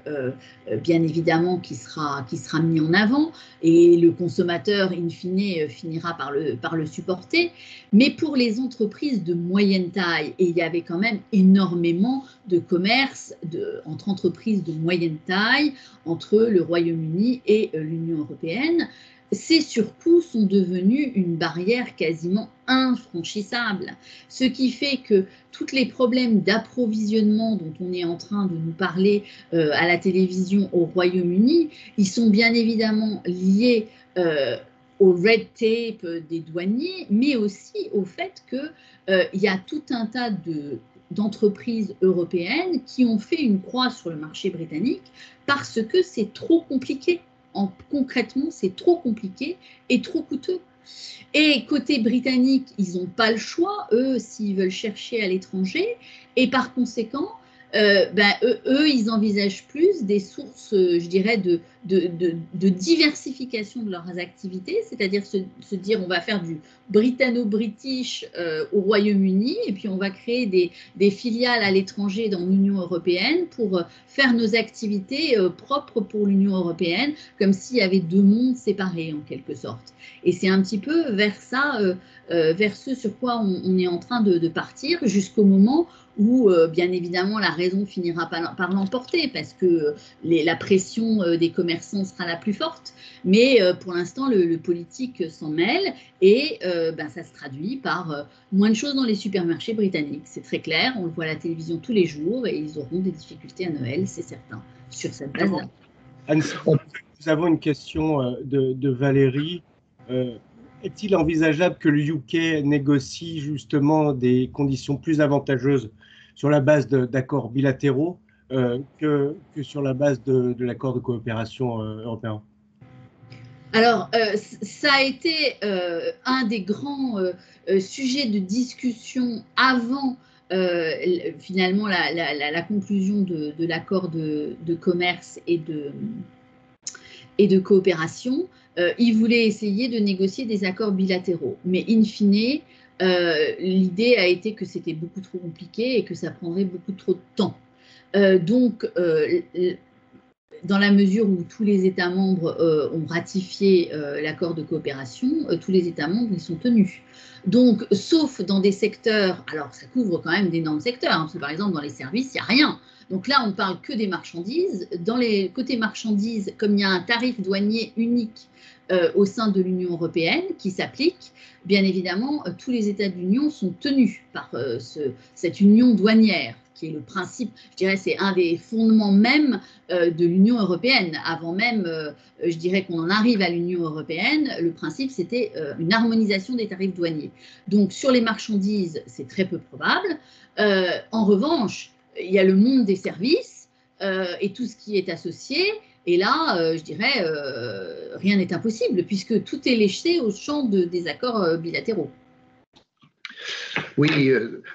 bien évidemment, qui sera mis en avant, et le consommateur, in fine, finira par le supporter. Mais pour les entreprises de moyenne taille, et il y avait quand même énormément de commerce entre entreprises de moyenne taille, entre le Royaume-Uni et l'Union européenne, ces surcoûts sont devenus une barrière quasiment infranchissable, ce qui fait que tous les problèmes d'approvisionnement dont on est en train de nous parler à la télévision au Royaume-Uni, ils sont bien évidemment liés au red tape des douaniers, mais aussi au fait qu'il y a tout un tas d'entreprises européennes qui ont fait une croix sur le marché britannique parce que c'est trop compliqué. Concrètement, c'est trop compliqué et trop coûteux. Et côté britannique, ils n'ont pas le choix, eux, s'ils veulent chercher à l'étranger. Et par conséquent, eux, ils envisagent plus des sources, je dirais, de diversification de leurs activités, c'est-à-dire se dire on va faire du britanno-british au Royaume-Uni et puis on va créer des filiales à l'étranger dans l'Union européenne pour faire nos activités propres pour l'Union européenne, comme s'il y avait deux mondes séparés en quelque sorte. Et c'est un petit peu vers ça, vers ce sur quoi on est en train de partir jusqu'au moment où, bien évidemment, la raison finira par l'emporter parce que la pression des commerçants sera la plus forte. Mais pour l'instant, le politique s'en mêle et ça se traduit par moins de choses dans les supermarchés britanniques. C'est très clair, on le voit à la télévision tous les jours et ils auront des difficultés à Noël, c'est certain, sur cette base-là. Anne-Sophie, nous avons une question de Valérie. Est-il envisageable que le UK négocie justement des conditions plus avantageuses sur la base d'accords bilatéraux que sur la base de l'accord de coopération européen? Alors, ça a été un des grands sujets de discussion avant finalement la conclusion de l'accord de commerce et de coopération. Ils voulaient essayer de négocier des accords bilatéraux. Mais in fine, l'idée a été que c'était beaucoup trop compliqué et que ça prendrait beaucoup trop de temps. Donc, dans la mesure où tous les États membres ont ratifié l'accord de coopération, tous les États membres y sont tenus. Donc, sauf dans des secteurs, alors ça couvre quand même d'énormes secteurs, hein, parce que par exemple dans les services, il n'y a rien. Donc là, on ne parle que des marchandises. Dans les côtés marchandises, comme il y a un tarif douanier unique au sein de l'Union européenne qui s'applique, bien évidemment, tous les États de l'Union sont tenus par cette union douanière, qui est le principe, je dirais, c'est un des fondements même de l'Union européenne. Avant même, je dirais qu'on en arrive à l'Union européenne, le principe, c'était une harmonisation des tarifs douaniers. Donc, sur les marchandises, c'est très peu probable. En revanche, il y a le monde des services et tout ce qui est associé. Et là, je dirais, rien n'est impossible, puisque tout est léché au champ des accords bilatéraux. Oui,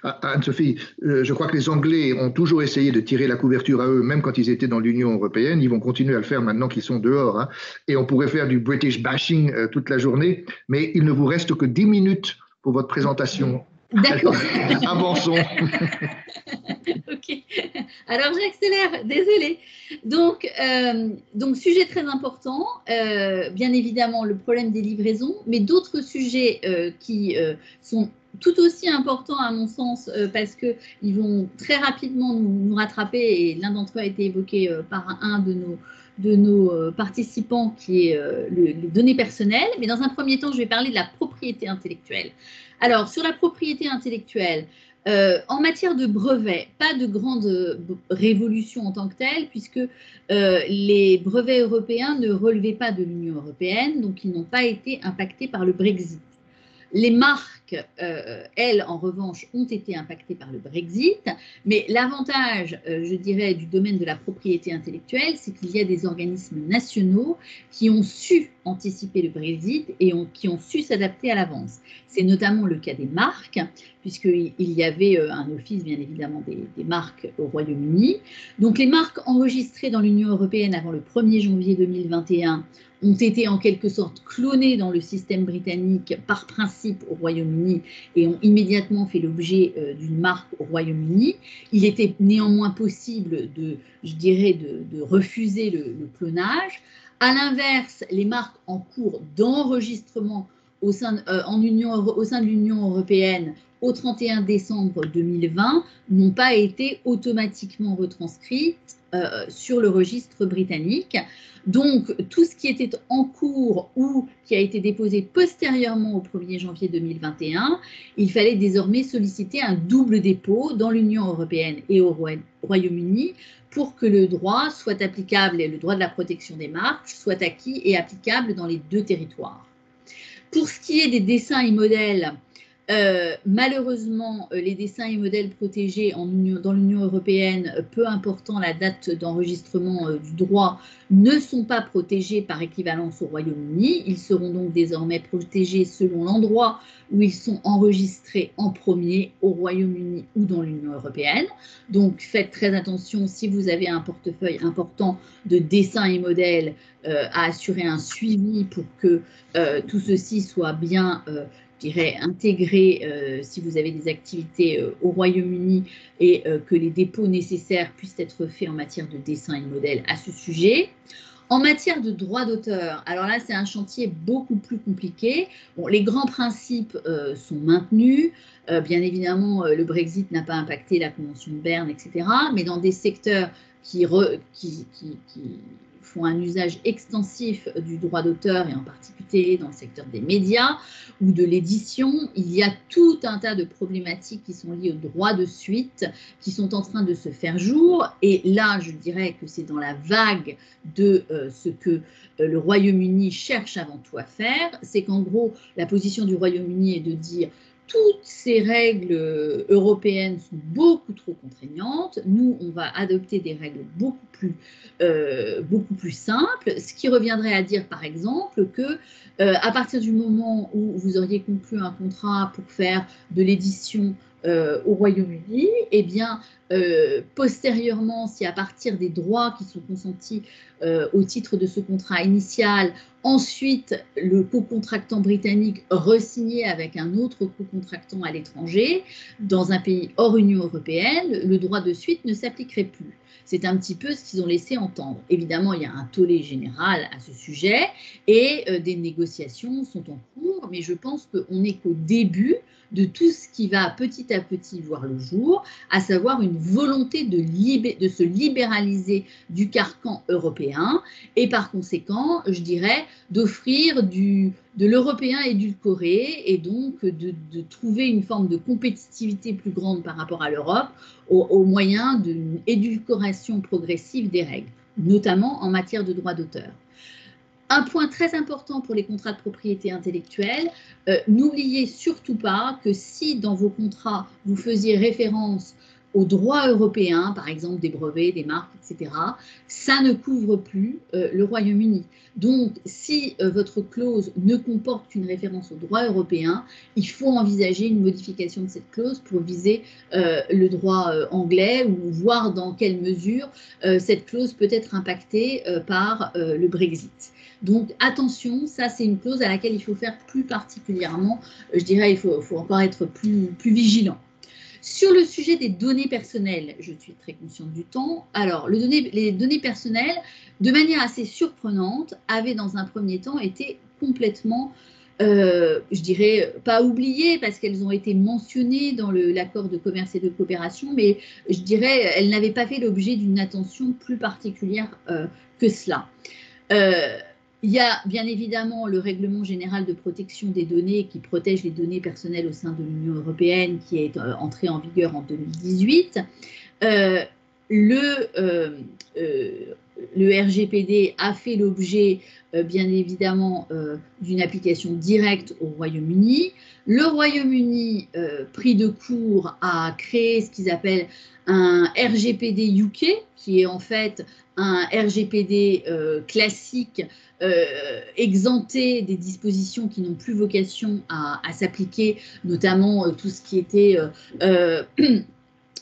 Anne-Sophie, je crois que les Anglais ont toujours essayé de tirer la couverture à eux, même quand ils étaient dans l'Union européenne. Ils vont continuer à le faire maintenant qu'ils sont dehors. Hein. Et on pourrait faire du British bashing toute la journée, mais il ne vous reste que 10 minutes pour votre présentation. D'accord. Avançons. Ok. Alors j'accélère, désolée. Donc, sujet très important, bien évidemment le problème des livraisons, mais d'autres sujets qui sont tout aussi importants à mon sens parce qu'ils vont très rapidement nous rattraper et l'un d'entre eux a été évoqué par un de nos participants qui est les données personnelles. Mais dans un premier temps, je vais parler de la propriété intellectuelle. Alors, sur la propriété intellectuelle, en matière de brevets, pas de grande révolution en tant que telle, puisque les brevets européens ne relevaient pas de l'Union européenne, donc ils n'ont pas été impactés par le Brexit. Les marques, elles, en revanche, ont été impactées par le Brexit, mais l'avantage, je dirais, du domaine de la propriété intellectuelle, c'est qu'il y a des organismes nationaux qui ont su anticiper le Brexit et qui ont su s'adapter à l'avance. C'est notamment le cas des marques, puisqu'il y avait un office, bien évidemment, des marques au Royaume-Uni. Donc, les marques enregistrées dans l'Union européenne avant le 1er janvier 2021 ont été en quelque sorte clonées dans le système britannique par principe au Royaume-Uni. Royaume-Uni et ont immédiatement fait l'objet d'une marque au Royaume-Uni. Il était néanmoins possible je dirais, de refuser le clonage. À l'inverse, les marques en cours d'enregistrement au sein de l'Union européenne au 31 décembre 2020 n'ont pas été automatiquement retranscrites sur le registre britannique. Donc, tout ce qui était en cours ou qui a été déposé postérieurement au 1er janvier 2021, il fallait désormais solliciter un double dépôt dans l'Union européenne et au Royaume-Uni pour que le droit soit applicable et le droit de la protection des marques soit acquis et applicable dans les deux territoires. Pour ce qui est des dessins et modèles, malheureusement, les dessins et modèles protégés dans l'Union européenne, peu important la date d'enregistrement du droit, ne sont pas protégés par équivalence au Royaume-Uni. Ils seront donc désormais protégés selon l'endroit où ils sont enregistrés en premier, au Royaume-Uni ou dans l'Union européenne. Donc, faites très attention si vous avez un portefeuille important de dessins et modèles à assurer un suivi pour que tout ceci soit bien je dirais, intégrer si vous avez des activités au Royaume-Uni et que les dépôts nécessaires puissent être faits en matière de dessin et modèle à ce sujet. En matière de droit d'auteur, alors là, c'est un chantier beaucoup plus compliqué. Bon, les grands principes sont maintenus. Bien évidemment, le Brexit n'a pas impacté la Convention de Berne, etc. Mais dans des secteurs qui font un usage extensif du droit d'auteur, et en particulier dans le secteur des médias ou de l'édition, il y a tout un tas de problématiques qui sont liées au droit de suite, qui sont en train de se faire jour. Et là, je dirais que c'est dans la vague de ce que le Royaume-Uni cherche avant tout à faire. C'est qu'en gros, la position du Royaume-Uni est de dire toutes ces règles européennes sont beaucoup trop contraignantes. Nous, on va adopter des règles beaucoup plus simples, ce qui reviendrait à dire, par exemple, que à partir du moment où vous auriez conclu un contrat pour faire de l'édition au Royaume-Uni, eh bien, postérieurement, si à partir des droits qui sont consentis au titre de ce contrat initial, ensuite le co-contractant britannique re-signé avec un autre co-contractant à l'étranger, dans un pays hors Union européenne, le droit de suite ne s'appliquerait plus. C'est un petit peu ce qu'ils ont laissé entendre. Évidemment, il y a un tollé général à ce sujet et des négociations sont en cours, mais je pense qu'on n'est qu'au début de tout ce qui va petit à petit voir le jour, à savoir une volonté de se libéraliser du carcan européen et par conséquent, je dirais, d'offrir de l'européen édulcoré et donc de trouver une forme de compétitivité plus grande par rapport à l'Europe au moyen d'une édulcoration progressive des règles, notamment en matière de droit d'auteur. Un point très important pour les contrats de propriété intellectuelle, n'oubliez surtout pas que si dans vos contrats vous faisiez référence aux droits européens, par exemple des brevets, des marques, etc., ça ne couvre plus le Royaume-Uni. Donc, si votre clause ne comporte qu'une référence aux droits européens, il faut envisager une modification de cette clause pour viser le droit anglais ou voir dans quelle mesure cette clause peut être impactée par le Brexit. Donc attention, ça c'est une clause à laquelle il faut faire plus particulièrement, je dirais il faut encore être plus vigilant. Sur le sujet des données personnelles, je suis très consciente du temps. Alors, les données personnelles, de manière assez surprenante, avaient dans un premier temps été complètement, je dirais, pas oubliées parce qu'elles ont été mentionnées dans l'accord de commerce et de coopération, mais je dirais, elles n'avaient pas fait l'objet d'une attention plus particulière que cela. Il y a bien évidemment le règlement général de protection des données qui protège les données personnelles au sein de l'Union européenne qui est entré en vigueur en 2018. Le RGPD a fait l'objet bien évidemment d'une application directe au Royaume-Uni. Le Royaume-Uni, pris de court, a créé ce qu'ils appellent un RGPD UK, qui est en fait un RGPD classique exempté des dispositions qui n'ont plus vocation à s'appliquer, notamment tout ce qui était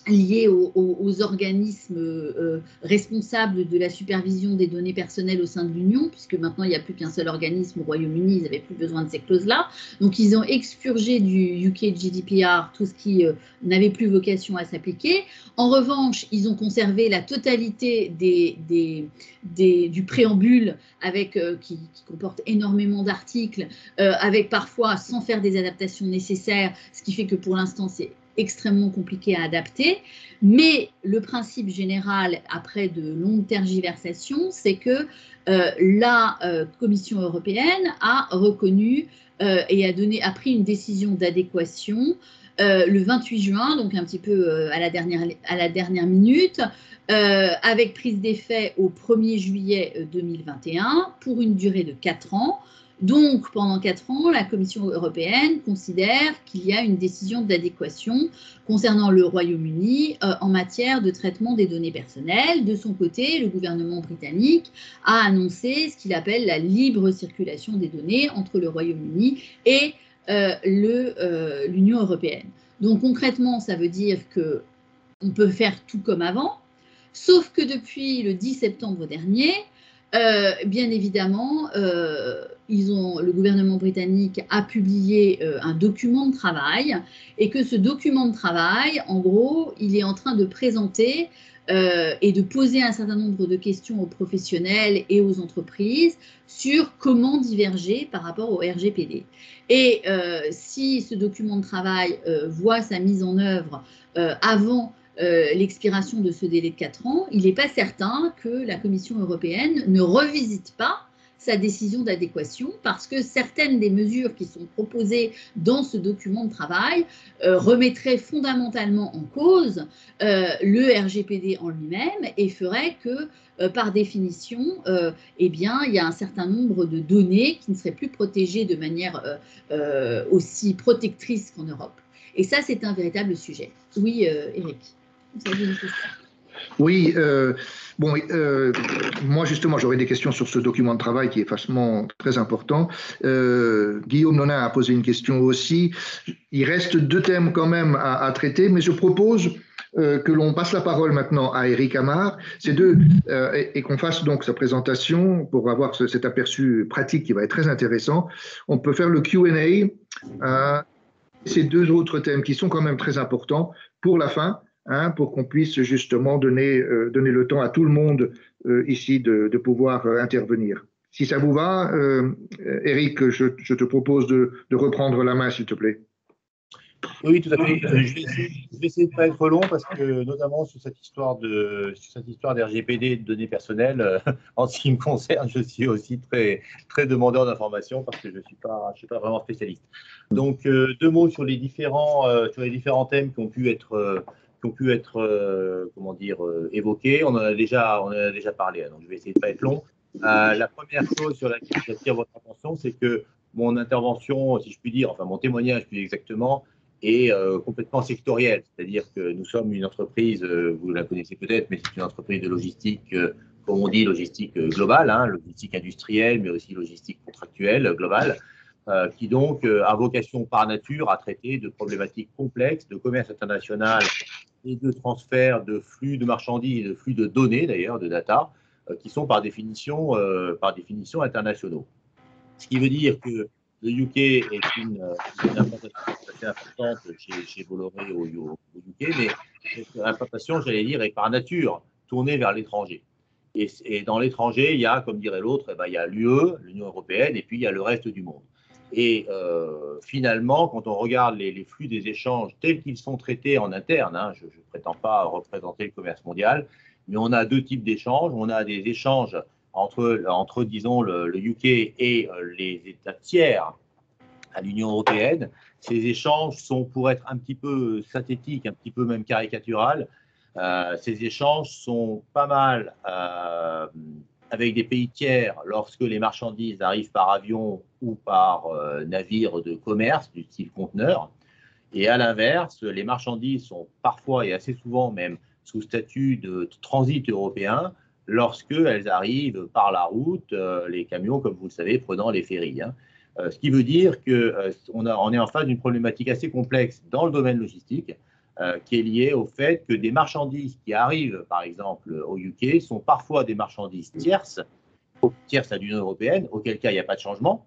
liées aux organismes responsables de la supervision des données personnelles au sein de l'Union, puisque maintenant il n'y a plus qu'un seul organisme au Royaume-Uni, ils n'avaient plus besoin de ces clauses-là. Donc ils ont expurgé du UK GDPR tout ce qui n'avait plus vocation à s'appliquer. En revanche, ils ont conservé la totalité du préambule avec, qui comporte énormément d'articles, avec parfois sans faire des adaptations nécessaires, ce qui fait que pour l'instant c'est extrêmement compliqué à adapter, mais le principe général, après de longues tergiversations, c'est que la Commission européenne a reconnu et a pris une décision d'adéquation le 28 juin, donc un petit peu à la dernière minute, avec prise d'effet au 1er juillet 2021 pour une durée de 4 ans. Donc, pendant 4 ans, la Commission européenne considère qu'il y a une décision d'adéquation concernant le Royaume-Uni en matière de traitement des données personnelles. De son côté, le gouvernement britannique a annoncé ce qu'il appelle la libre circulation des données entre le Royaume-Uni et l'Union européenne. Donc, concrètement, ça veut dire qu'on peut faire tout comme avant, sauf que depuis le 10 septembre dernier, bien évidemment, le gouvernement britannique a publié un document de travail et que ce document de travail, en gros, il est en train de présenter et de poser un certain nombre de questions aux professionnels et aux entreprises sur comment diverger par rapport au RGPD. Et si ce document de travail voit sa mise en œuvre avant l'expiration de ce délai de 4 ans, il n'est pas certain que la Commission européenne ne revisite pas sa décision d'adéquation parce que certaines des mesures qui sont proposées dans ce document de travail remettraient fondamentalement en cause le RGPD en lui-même et feraient que par définition, eh bien, il y a un certain nombre de données qui ne seraient plus protégées de manière aussi protectrice qu'en Europe. Et ça, c'est un véritable sujet. Oui, Eric. Oui, moi justement j'aurais des questions sur ce document de travail qui est franchement très important. Guillaume Nonin a posé une question aussi. Il reste 2 thèmes quand même à traiter, mais je propose que l'on passe la parole maintenant à Eric Amar, et qu'on fasse donc sa présentation pour avoir cet aperçu pratique qui va être très intéressant. On peut faire le Q&A, ces 2 autres thèmes qui sont quand même très importants pour la fin. Pour qu'on puisse justement donner le temps à tout le monde ici de pouvoir intervenir. Si ça vous va, Eric, je te propose de reprendre la main, s'il te plaît. Oui, tout à fait. Je vais essayer de ne pas être long parce que, notamment sur cette histoire d'RGPD de données personnelles, en ce qui me concerne, je suis aussi très, très demandeur d'informations parce que je ne suis pas vraiment spécialiste. Donc, 2 mots sur les différents thèmes qui ont pu être évoqués. On en a déjà parlé, donc je vais essayer de ne pas être long. La première chose sur laquelle j'attire votre attention, c'est que mon intervention, si je puis dire, enfin mon témoignage plus exactement, est complètement sectoriel. C'est-à-dire que nous sommes une entreprise, vous la connaissez peut-être, mais c'est une entreprise de logistique, comme on dit, logistique globale, logistique industrielle, mais aussi logistique contractuelle globale. Qui donc a vocation par nature à traiter de problématiques complexes de commerce international et de transfert de flux de marchandises et de flux de données, d'ailleurs, de data, qui sont par définition internationaux. Ce qui veut dire que le UK est une implantation assez importante chez Bolloré au UK, mais cette implantation, j'allais dire, est par nature tournée vers l'étranger. Et dans l'étranger, il y a, comme dirait l'autre, il y a l'UE, l'Union européenne, et puis il y a le reste du monde. Et finalement, quand on regarde les flux des échanges tels qu'ils sont traités en interne, je ne prétends pas représenter le commerce mondial, mais on a 2 types d'échanges. On a des échanges entre disons, le UK et les États tiers à l'Union européenne. Ces échanges sont, pour être un petit peu synthétiques, un petit peu même caricaturales, ces échanges sont pas mal avec des pays tiers lorsque les marchandises arrivent par avion ou par navire de commerce du style conteneur. Et à l'inverse, les marchandises sont parfois et assez souvent même sous statut de transit européen lorsqu'elles arrivent par la route, les camions, comme vous le savez, prenant les ferries. Ce qui veut dire qu'on est en face d'une problématique assez complexe dans le domaine logistique, qui est liée au fait que des marchandises qui arrivent, par exemple, au UK, sont parfois des marchandises tierces à l'Union européenne, auquel cas il n'y a pas de changement.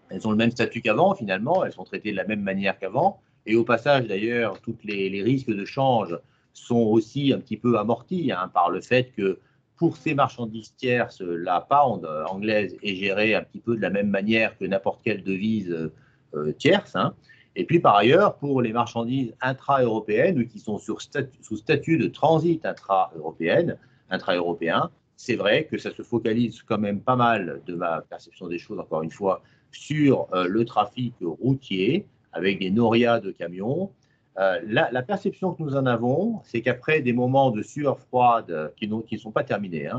Elles ont le même statut qu'avant, finalement, elles sont traitées de la même manière qu'avant. Et au passage, d'ailleurs, tous les risques de change sont aussi un petit peu amortis par le fait que pour ces marchandises tierces, la pound anglaise est gérée un petit peu de la même manière que n'importe quelle devise tierce. Et puis, par ailleurs, pour les marchandises intra-européennes ou qui sont sous statut de transit intra-européen, c'est vrai que ça se focalise quand même pas mal, de ma perception des choses, encore une fois, sur le trafic routier avec des norias de camions. La perception que nous en avons, c'est qu'après des moments de sueur froide qui ne sont pas terminés,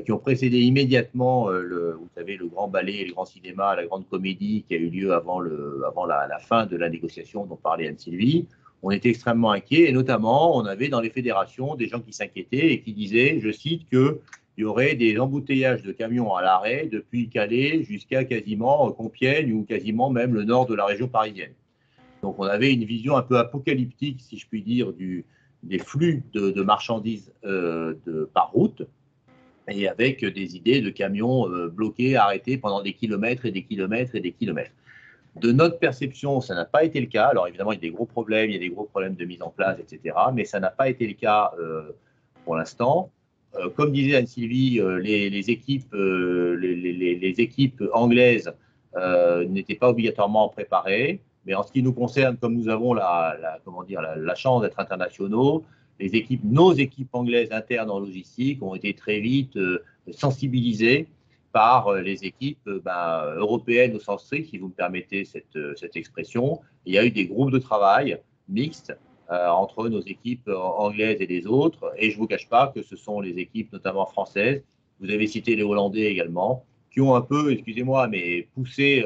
qui ont précédé immédiatement vous savez, le grand ballet, le grand cinéma, la grande comédie qui a eu lieu avant la fin de la négociation dont parlait Anne-Sylvie, on était extrêmement inquiets et notamment on avait dans les fédérations des gens qui s'inquiétaient et qui disaient, je cite, que il y aurait des embouteillages de camions à l'arrêt depuis Calais jusqu'à quasiment Compiègne ou quasiment même le nord de la région parisienne. Donc on avait une vision un peu apocalyptique, si je puis dire, des flux de marchandises par route et avec des idées de camions bloqués, arrêtés pendant des kilomètres et des kilomètres et des kilomètres. De notre perception, ça n'a pas été le cas. Alors évidemment, il y a des gros problèmes, il y a des gros problèmes de mise en place, etc. Mais ça n'a pas été le cas pour l'instant. Comme disait Anne-Sylvie, les équipes anglaises n'étaient pas obligatoirement préparées. Mais en ce qui nous concerne, comme nous avons la chance d'être internationaux, nos équipes anglaises internes en logistique ont été très vite sensibilisées par les équipes européennes au sens strict, si vous me permettez cette expression. Il y a eu des groupes de travail mixtes entre nos équipes anglaises et les autres. Et je ne vous cache pas que ce sont les équipes, notamment françaises, vous avez cité les Hollandais également, qui ont un peu, excusez-moi, mais poussé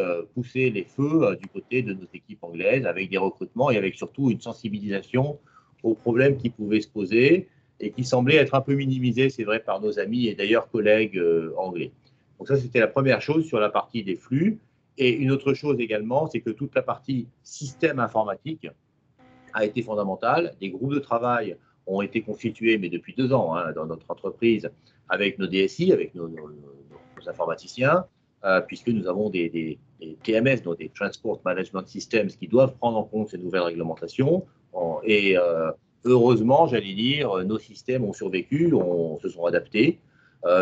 les feux du côté de nos équipes anglaises avec des recrutements et avec surtout une sensibilisation aux problèmes qui pouvaient se poser et qui semblaient être un peu minimisés, c'est vrai, par nos amis et d'ailleurs collègues anglais. Donc ça, c'était la première chose sur la partie des flux. Et une autre chose également, c'est que toute la partie système informatique a été fondamentale. Des groupes de travail ont été constitués, mais depuis 2 ans, dans notre entreprise, avec nos DSI, avec nos informaticiens, puisque nous avons des TMS, donc des Transport Management Systems, qui doivent prendre en compte ces nouvelles réglementations. Et heureusement, j'allais dire, nos systèmes ont survécu, se sont adaptés.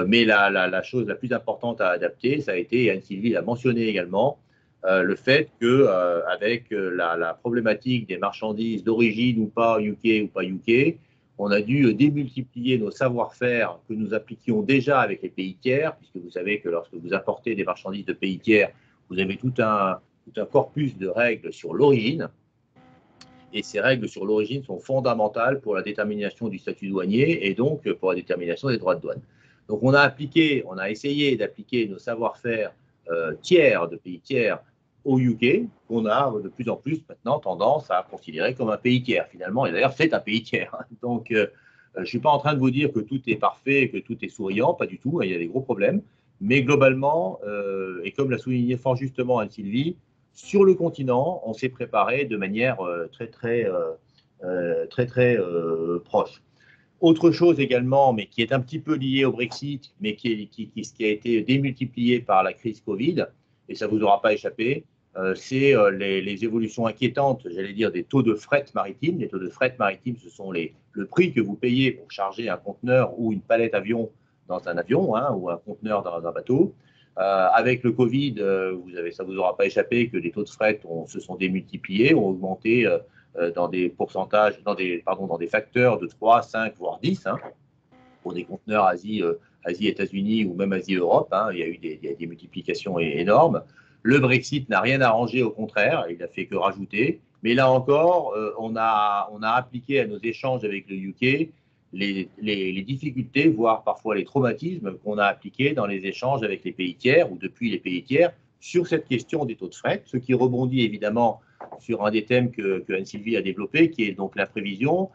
Mais la chose la plus importante à adapter, ça a été, et Anne-Sylvie l'a mentionné également, le fait qu'avec la problématique des marchandises d'origine ou pas UK, on a dû démultiplier nos savoir-faire que nous appliquions déjà avec les pays tiers, puisque vous savez que lorsque vous apportez des marchandises de pays tiers, vous avez tout un corpus de règles sur l'origine. Et ces règles sur l'origine sont fondamentales pour la détermination du statut douanier et donc pour la détermination des droits de douane. Donc on a essayé d'appliquer nos savoir-faire de pays tiers au UK, qu'on a de plus en plus maintenant tendance à considérer comme un pays tiers finalement, et d'ailleurs c'est un pays tiers. Donc je ne suis pas en train de vous dire que tout est parfait, que tout est souriant, pas du tout, il y a des gros problèmes, mais globalement, et comme l'a souligné fort justement Anne-Sylvie, sur le continent, on s'est préparé de manière très proche. Autre chose également, mais qui est un petit peu liée au Brexit, mais qui a été démultiplié par la crise Covid, et ça ne vous aura pas échappé, c'est les évolutions inquiétantes, j'allais dire, des taux de fret maritime. Les taux de fret maritime, ce sont le prix que vous payez pour charger un conteneur ou une palette avion dans un avion, ou un conteneur dans un bateau. Avec le Covid, ça ne vous aura pas échappé que les taux de fret se sont démultipliés, ont augmenté dans des pourcentages, dans des facteurs de 3, 5, voire 10, pour des conteneurs Asie, États-Unis ou même Asie-Europe. Il y a eu des multiplications énormes. Le Brexit n'a rien arrangé, au contraire, il n'a fait que rajouter. Mais là encore, on a appliqué à nos échanges avec le UK les difficultés, voire parfois les traumatismes qu'on a appliqués dans les échanges avec les pays tiers ou depuis les pays tiers sur cette question des taux de fret, ce qui rebondit évidemment sur un des thèmes que Anne-Sylvie a développé, qui est donc la prévision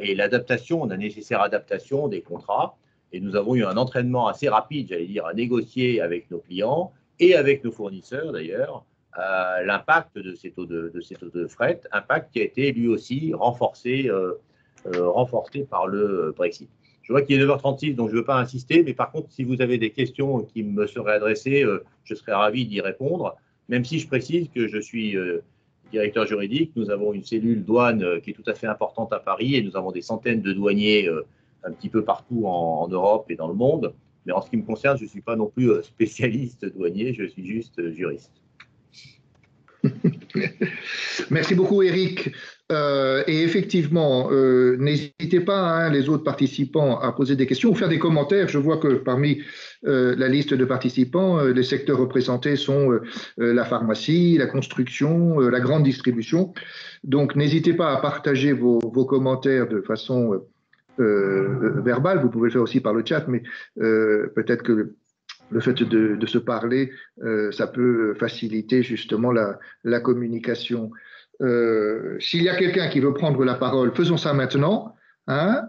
et l'adaptation, la nécessaire adaptation des contrats. Et nous avons eu un entraînement assez rapide, j'allais dire, à négocier avec nos clients et avec nos fournisseurs d'ailleurs, l'impact de ces taux de fret, impact qui a été lui aussi renforcé par le Brexit. Je vois qu'il est 9h36, donc je ne veux pas insister, mais par contre, si vous avez des questions qui me seraient adressées, je serais ravi d'y répondre, même si je précise que je suis directeur juridique. Nous avons une cellule douane qui est tout à fait importante à Paris et nous avons des centaines de douaniers un petit peu partout en Europe et dans le monde. Mais en ce qui me concerne, je ne suis pas non plus spécialiste douanier, je suis juste juriste. Merci beaucoup, Eric. Et effectivement, n'hésitez pas, hein, les autres participants, à poser des questions ou faire des commentaires. Je vois que parmi la liste de participants, les secteurs représentés sont la pharmacie, la construction, la grande distribution. Donc, n'hésitez pas à partager vos commentaires de façon verbale. Vous pouvez le faire aussi par le chat, mais peut-être que le fait de se parler, ça peut faciliter justement la communication. S'il y a quelqu'un qui veut prendre la parole, faisons ça maintenant. Hein,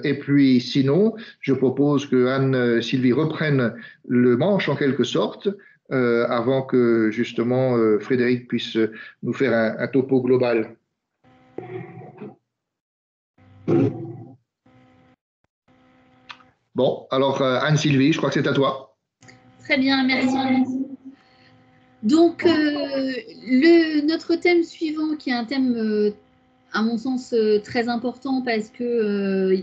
et puis sinon, je propose que Anne-Sylvie reprenne le manche en quelque sorte, avant que justement Frédéric puisse nous faire un topo global. Bon, alors Anne-Sylvie, je crois que c'est à toi. Très bien, merci. Donc, notre thème suivant, qui est un thème, à mon sens, très important parce que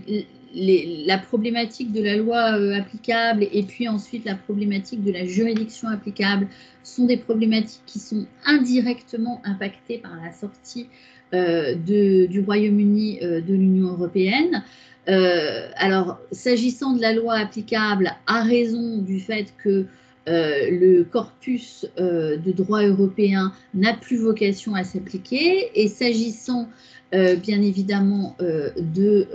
la problématique de la loi applicable et puis ensuite la problématique de la juridiction applicable sont des problématiques qui sont indirectement impactées par la sortie du Royaume-Uni de l'Union européenne. Alors, s'agissant de la loi applicable, à raison du fait que le corpus de droit européen n'a plus vocation à s'appliquer, et s'agissant bien évidemment de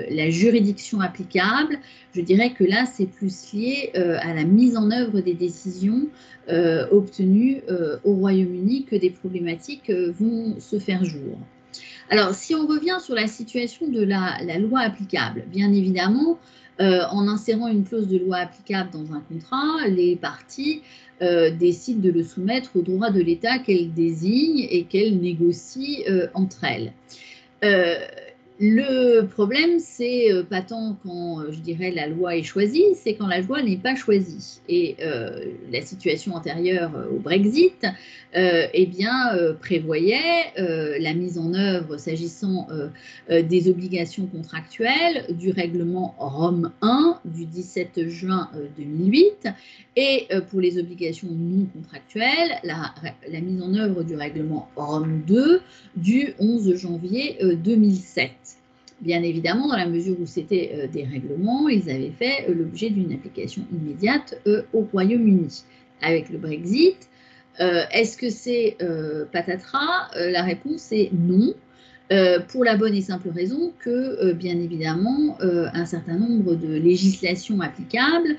la juridiction applicable, je dirais que là c'est plus lié à la mise en œuvre des décisions obtenues au Royaume-Uni que des problématiques vont se faire jour. Alors, si on revient sur la situation de la loi applicable, bien évidemment, en insérant une clause de loi applicable dans un contrat, les parties décident de le soumettre au droit de l'État qu'elles désignent et qu'elles négocient entre elles. Le problème, c'est pas tant quand, je dirais, la loi est choisie, c'est quand la loi n'est pas choisie. Et la situation antérieure au Brexit eh bien, prévoyait la mise en œuvre, s'agissant des obligations contractuelles, du règlement Rome 1 du 17 juin 2008, et pour les obligations non contractuelles, la mise en œuvre du règlement Rome 2 du 11 janvier 2007. Bien évidemment, dans la mesure où c'était des règlements, ils avaient fait l'objet d'une application immédiate au Royaume-Uni. Avec le Brexit, est-ce que c'est patatras? La réponse est non, pour la bonne et simple raison que, bien évidemment, un certain nombre de législations applicables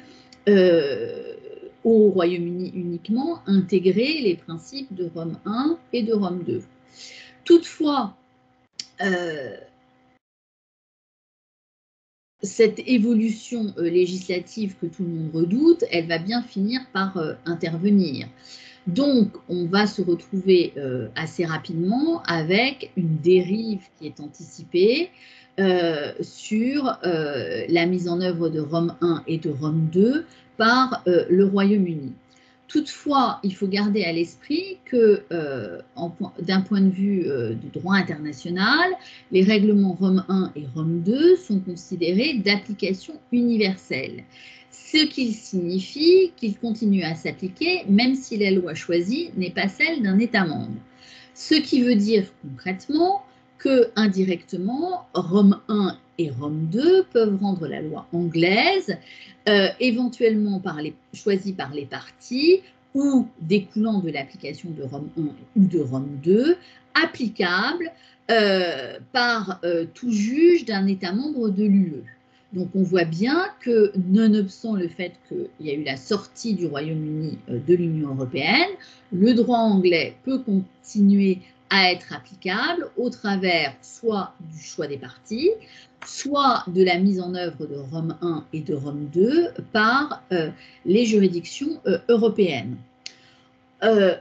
au Royaume-Uni uniquement intégraient les principes de Rome 1 et de Rome 2. Toutefois, cette évolution législative que tout le monde redoute, elle va bien finir par intervenir. Donc, on va se retrouver assez rapidement avec une dérive qui est anticipée sur la mise en œuvre de Rome 1 et de Rome 2 par le Royaume-Uni. Toutefois, il faut garder à l'esprit que, d'un point de vue du droit international, les règlements Rome 1 et Rome 2 sont considérés d'application universelle, ce qui signifie qu'ils continuent à s'appliquer même si la loi choisie n'est pas celle d'un État membre. Ce qui veut dire concrètement que, indirectement, Rome 1 et Rome 2 peuvent rendre la loi anglaise, éventuellement choisie par les parties ou découlant de l'application de Rome 1 ou de Rome 2, applicable par tout juge d'un État membre de l'UE. Donc on voit bien que, nonobstant le fait qu'il y a eu la sortie du Royaume-Uni de l'Union européenne, le droit anglais peut continuer à être applicable au travers soit du choix des parties, soit de la mise en œuvre de Rome 1 et de Rome 2 par les juridictions européennes.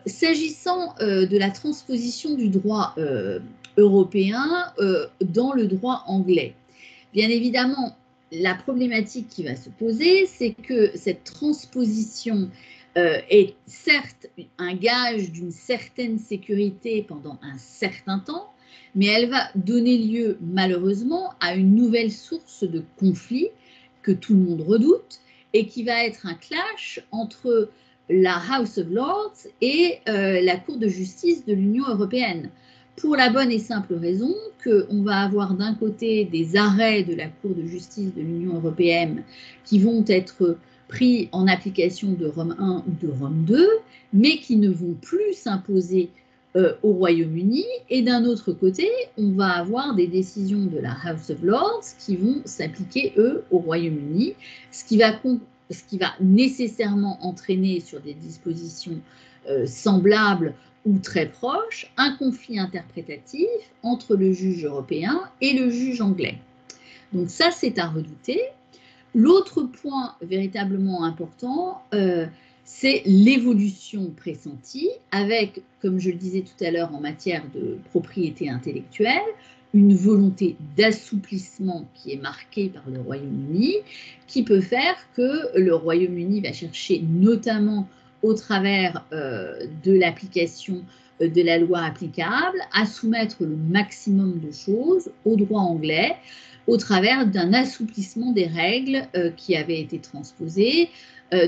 S'agissant de la transposition du droit européen dans le droit anglais, bien évidemment, la problématique qui va se poser, c'est que cette transposition est certes un gage d'une certaine sécurité pendant un certain temps, mais elle va donner lieu malheureusement à une nouvelle source de conflit que tout le monde redoute et qui va être un clash entre la House of Lords et la Cour de justice de l'Union européenne. Pour la bonne et simple raison qu'on va avoir d'un côté des arrêts de la Cour de justice de l'Union européenne qui vont être pris en application de Rome 1 ou de Rome 2, mais qui ne vont plus s'imposer au Royaume-Uni. Et d'un autre côté, on va avoir des décisions de la House of Lords qui vont s'appliquer, eux, au Royaume-Uni, ce qui va nécessairement entraîner sur des dispositions semblables ou très proches, un conflit interprétatif entre le juge européen et le juge anglais. Donc ça, c'est à redouter. L'autre point véritablement important, c'est l'évolution pressentie avec, comme je le disais tout à l'heure en matière de propriété intellectuelle, une volonté d'assouplissement qui est marquée par le Royaume-Uni, qui peut faire que le Royaume-Uni va chercher notamment au travers de l'application de la loi applicable, à soumettre le maximum de choses au droit anglais au travers d'un assouplissement des règles qui avaient été transposées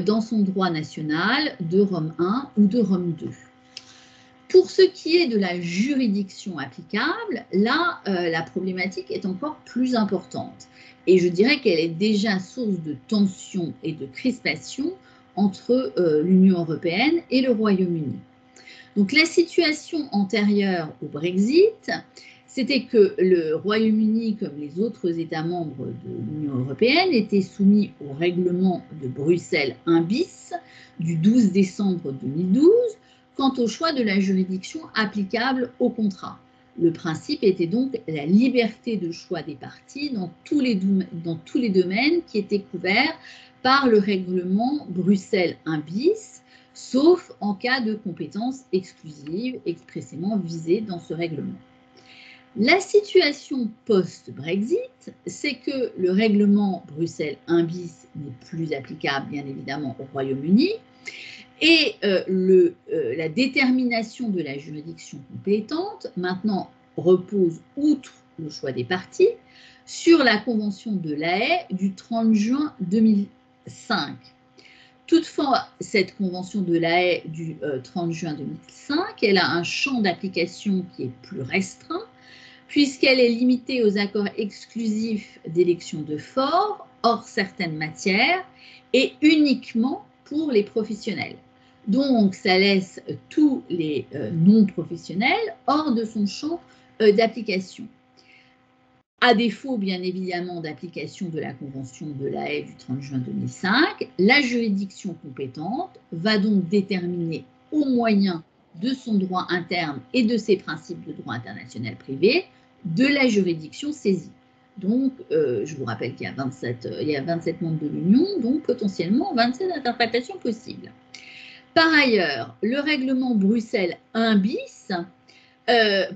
dans son droit national de Rome 1 ou de Rome 2. Pour ce qui est de la juridiction applicable, là, la problématique est encore plus importante. Et je dirais qu'elle est déjà source de tension et de crispation entre l'Union européenne et le Royaume-Uni. Donc la situation antérieure au Brexit, c'était que le Royaume-Uni, comme les autres États membres de l'Union européenne, était soumis au règlement de Bruxelles 1 bis du 12 décembre 2012 quant au choix de la juridiction applicable au contrat. Le principe était donc la liberté de choix des parties dans tous les domaines qui étaient couverts par le règlement Bruxelles 1 bis, sauf en cas de compétences exclusives expressément visées dans ce règlement. La situation post-Brexit, c'est que le règlement Bruxelles 1 bis n'est plus applicable, bien évidemment, au Royaume-Uni, et la détermination de la juridiction compétente, maintenant, repose, outre le choix des parties, sur la Convention de La Haye du 30 juin 2005. Toutefois, cette Convention de La Haye du 30 juin 2005, elle a un champ d'application qui est plus restreint, puisqu'elle est limitée aux accords exclusifs d'élection de forts, hors certaines matières, et uniquement pour les professionnels. Donc, ça laisse tous les non-professionnels hors de son champ d'application. À défaut, bien évidemment, d'application de la Convention de La Haye du 30 juin 2005, la juridiction compétente va donc déterminer au moyen de son droit interne et de ses principes de droit international privé de la juridiction saisie. Donc, je vous rappelle qu'il y a 27 membres de l'Union, donc potentiellement 27 interprétations possibles. Par ailleurs, le règlement Bruxelles 1 bis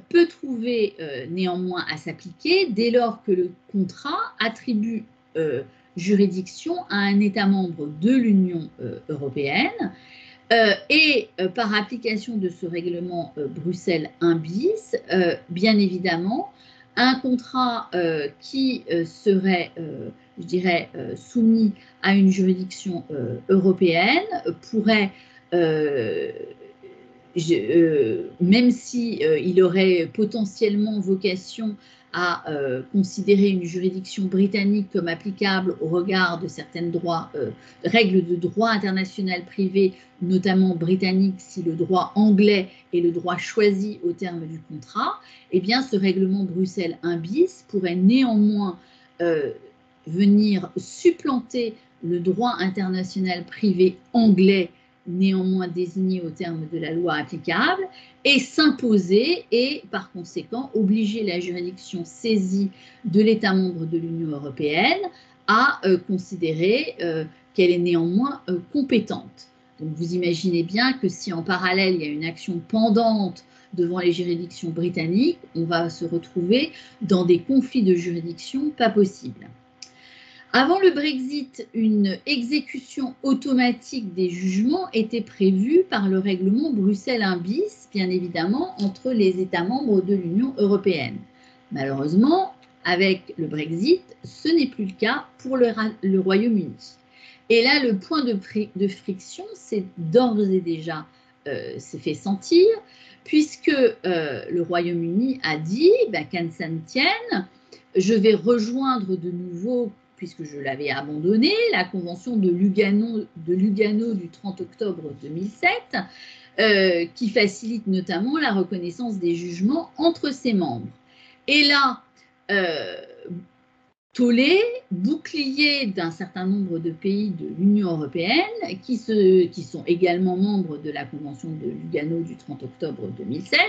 peut trouver néanmoins à s'appliquer dès lors que le contrat attribue juridiction à un État membre de l'Union européenne et par application de ce règlement Bruxelles 1 bis, bien évidemment, un contrat qui serait, je dirais, soumis à une juridiction européenne pourrait même si il aurait potentiellement vocation à considérer une juridiction britannique comme applicable au regard de certaines règles de droit international privé, notamment britannique, si le droit anglais est le droit choisi au terme du contrat, eh bien ce règlement Bruxelles 1 bis pourrait néanmoins venir supplanter le droit international privé anglais néanmoins désigné au terme de la loi applicable, et s'imposer et, par conséquent, obliger la juridiction saisie de l'État membre de l'Union européenne à considérer qu'elle est néanmoins compétente. Donc vous imaginez bien que si en parallèle il y a une action pendante devant les juridictions britanniques, on va se retrouver dans des conflits de juridiction pas possibles. Avant le Brexit, une exécution automatique des jugements était prévue par le règlement Bruxelles 1 bis, bien évidemment, entre les États membres de l'Union européenne. Malheureusement, avec le Brexit, ce n'est plus le cas pour le Royaume-Uni. Et là, le point de friction s'est d'ores et déjà s'est fait sentir, puisque le Royaume-Uni a dit qu'à ça ne tienne, je vais rejoindre de nouveau, puisque je l'avais abandonné, la convention de Lugano du 30 octobre 2007, qui facilite notamment la reconnaissance des jugements entre ses membres. Et là, tollé, bouclier d'un certain nombre de pays de l'Union européenne qui sont également membres de la Convention de Lugano du 30 octobre 2007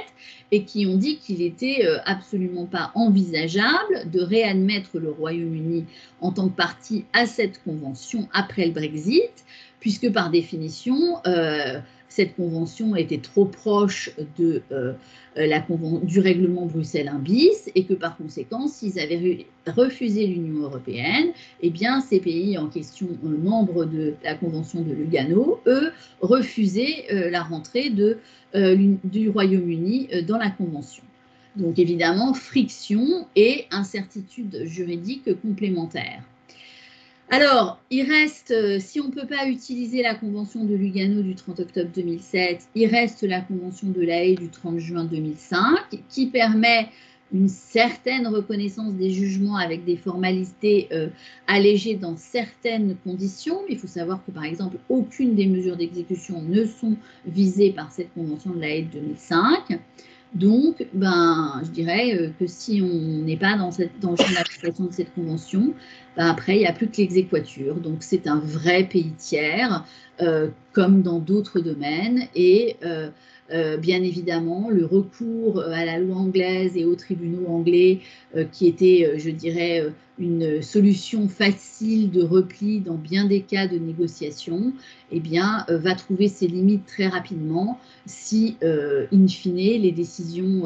et qui ont dit qu'il n'était absolument pas envisageable de réadmettre le Royaume-Uni en tant que partie à cette convention après le Brexit, puisque par définition, cette convention était trop proche de du règlement Bruxelles 1 bis et que par conséquent, s'ils avaient refusé l'Union européenne, eh bien ces pays en question, membres de la convention de Lugano, eux, refusaient la rentrée du Royaume-Uni dans la convention. Donc évidemment, friction et incertitude juridique complémentaire. Alors, il reste, si on ne peut pas utiliser la convention de Lugano du 30 octobre 2007, il reste la convention de La Haye du 30 juin 2005 qui permet une certaine reconnaissance des jugements avec des formalités allégées dans certaines conditions. Il faut savoir que, par exemple, aucune des mesures d'exécution ne sont visées par cette convention de La Haye de 2005. Donc, je dirais que si on n'est pas dans le champ d'application de cette convention, après, il n'y a plus que l'exéquatur. Donc, c'est un vrai pays tiers, comme dans d'autres domaines. Et bien évidemment, le recours à la loi anglaise et aux tribunaux anglais, qui était, je dirais, une solution facile de repli dans bien des cas de négociation, eh bien, va trouver ses limites très rapidement si, in fine, les décisions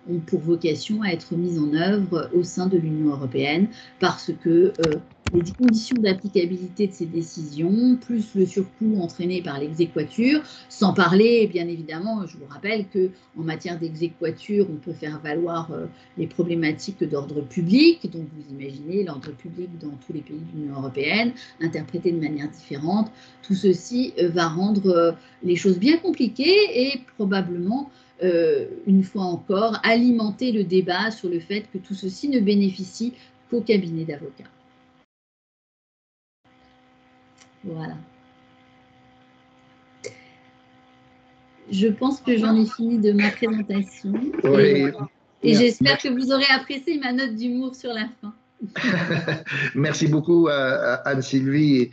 ont pour vocation à être mises en œuvre au sein de l'Union européenne, parce que les conditions d'applicabilité de ces décisions, plus le surcoût entraîné par l'exéquatur, sans parler, bien évidemment, je vous rappelle qu'en matière d'exéquatur, on peut faire valoir les problématiques d'ordre public, donc vous imaginez l'ordre public dans tous les pays de l'Union européenne, interprété de manière différente. Tout ceci va rendre les choses bien compliquées et probablement, une fois encore, alimenter le débat sur le fait que tout ceci ne bénéficie qu'au cabinet d'avocats. Voilà. Je pense que j'en ai fini de ma présentation. Oui. Et j'espère que vous aurez apprécié ma note d'humour sur la fin. Merci beaucoup Anne-Sylvie.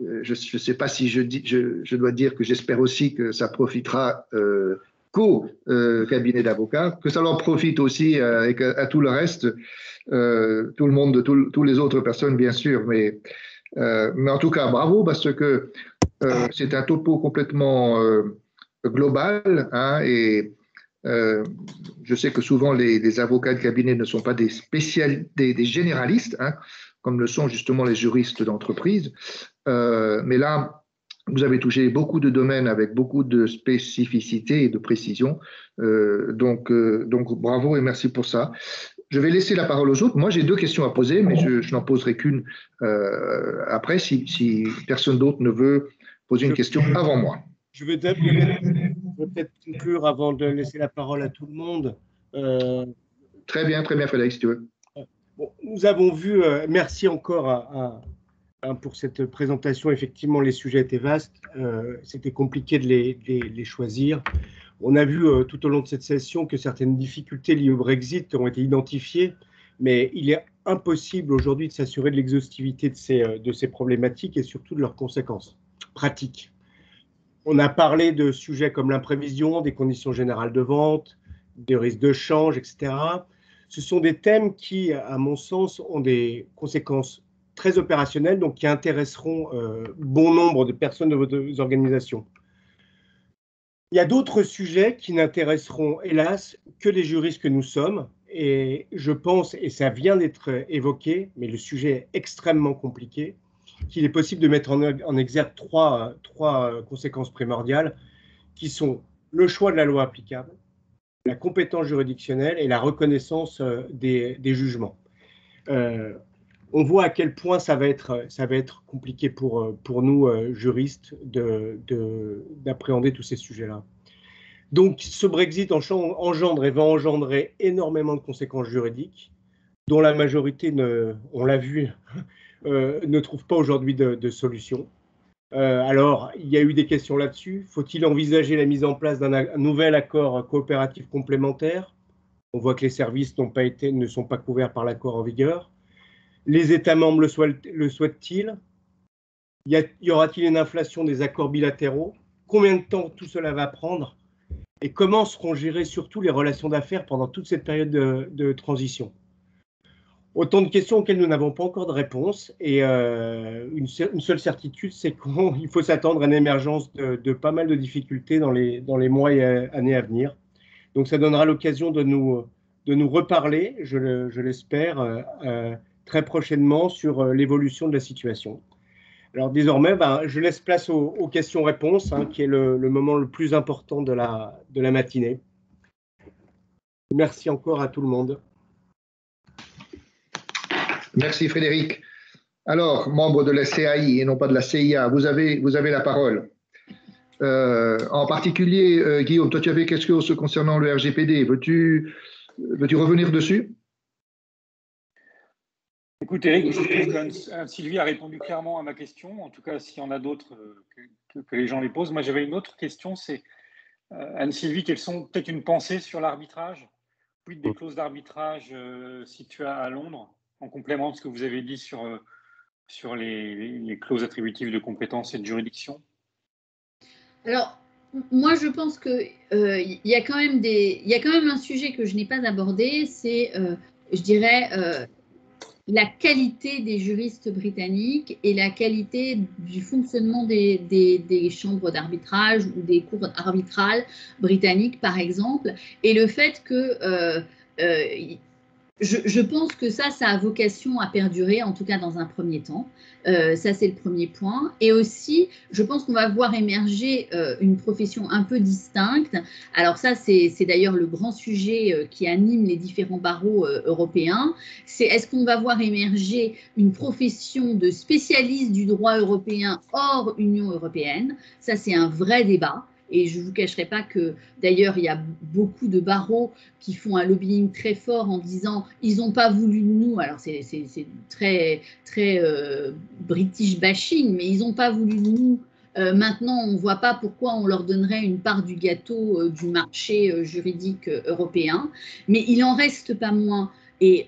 Je ne sais pas si je dois dire que j'espère aussi que ça profitera qu'au cabinet d'avocats, que ça leur profite aussi et à tout le reste, tout le monde, tous les autres personnes bien sûr, mais en tout cas bravo parce que c'est un topo complètement global, hein, et je sais que souvent les avocats de cabinet ne sont pas des généralistes, hein, comme le sont justement les juristes d'entreprise, mais là vous avez touché beaucoup de domaines avec beaucoup de spécificité et de précision, donc bravo et merci pour ça. Je vais laisser la parole aux autres. Moi, j'ai deux questions à poser, mais je n'en poserai qu'une après, si personne d'autre ne veut poser une question avant moi. Je vais peut-être conclure avant de laisser la parole à tout le monde. Très bien, Frédéric, si tu veux. Bon, nous avons vu, merci encore pour cette présentation. Effectivement, les sujets étaient vastes. C'était compliqué de les choisir. On a vu tout au long de cette session que certaines difficultés liées au Brexit ont été identifiées, mais il est impossible aujourd'hui de s'assurer de l'exhaustivité de ces problématiques et surtout de leurs conséquences pratiques. On a parlé de sujets comme l'imprévision, des conditions générales de vente, des risques de change, etc. Ce sont des thèmes qui, à mon sens, ont des conséquences très opérationnelles, donc qui intéresseront bon nombre de personnes de vos organisations. Il y a d'autres sujets qui n'intéresseront, hélas, que les juristes que nous sommes. Et je pense, et ça vient d'être évoqué, mais le sujet est extrêmement compliqué, qu'il est possible de mettre en exergue trois conséquences primordiales, qui sont le choix de la loi applicable, la compétence juridictionnelle et la reconnaissance des jugements. On voit à quel point ça va être compliqué pour nous, juristes, d'appréhender tous ces sujets-là. Donc, ce Brexit engendre et va engendrer énormément de conséquences juridiques, dont la majorité, on l'a vu, ne trouve pas aujourd'hui de solution. Alors, il y a eu des questions là-dessus. Faut-il envisager la mise en place d'un nouvel accord coopératif complémentaire? On voit que les services ne sont pas couverts par l'accord en vigueur. Les États membres le souhaitent-ils? Y aura-t-il une inflation des accords bilatéraux? Combien de temps tout cela va prendre? Et comment seront gérées surtout les relations d'affaires pendant toute cette période de transition? Autant de questions auxquelles nous n'avons pas encore de réponse. Et une seule certitude, c'est qu'il faut s'attendre à une émergence de pas mal de difficultés dans les mois et années à venir. Donc ça donnera l'occasion de nous reparler, je l'espère, très prochainement sur l'évolution de la situation. Alors désormais, je laisse place aux questions-réponses, qui est le moment le plus important de la matinée. Merci encore à tout le monde. Merci Frédéric. Alors, membre de la CAI et non pas de la CIA, vous avez la parole. En particulier, Guillaume, toi tu avais quelque chose concernant le RGPD. Veux-tu revenir dessus? Écoute Eric, je trouve que Sylvie a répondu clairement à ma question. En tout cas, s'il y en a d'autres, que les gens les posent. Moi, j'avais une autre question, c'est Anne-Sylvie, quelles sont peut-être une pensée sur l'arbitrage, puis des clauses d'arbitrage situées à Londres, en complément de ce que vous avez dit sur les clauses attributives de compétences et de juridiction? Alors, moi, je pense qu'il y a quand même un sujet que je n'ai pas abordé, c'est, je dirais, la qualité des juristes britanniques et la qualité du fonctionnement des chambres d'arbitrage ou des cours arbitrales britanniques, par exemple, et le fait que je pense que ça a vocation à perdurer, en tout cas dans un premier temps. Ça, c'est le premier point. Et aussi, je pense qu'on va voir émerger une profession un peu distincte. Alors ça, c'est d'ailleurs le grand sujet qui anime les différents barreaux européens. C'est est-ce qu'on va voir émerger une profession de spécialiste du droit européen hors Union européenne? Ça, c'est un vrai débat. Et je ne vous cacherai pas que, d'ailleurs, il y a beaucoup de barreaux qui font un lobbying très fort en disant ils n'ont pas voulu de nous. Alors, c'est très, très British bashing, mais ils n'ont pas voulu de nous. Maintenant, on ne voit pas pourquoi on leur donnerait une part du gâteau du marché juridique européen. Mais il n'en reste pas moins. Et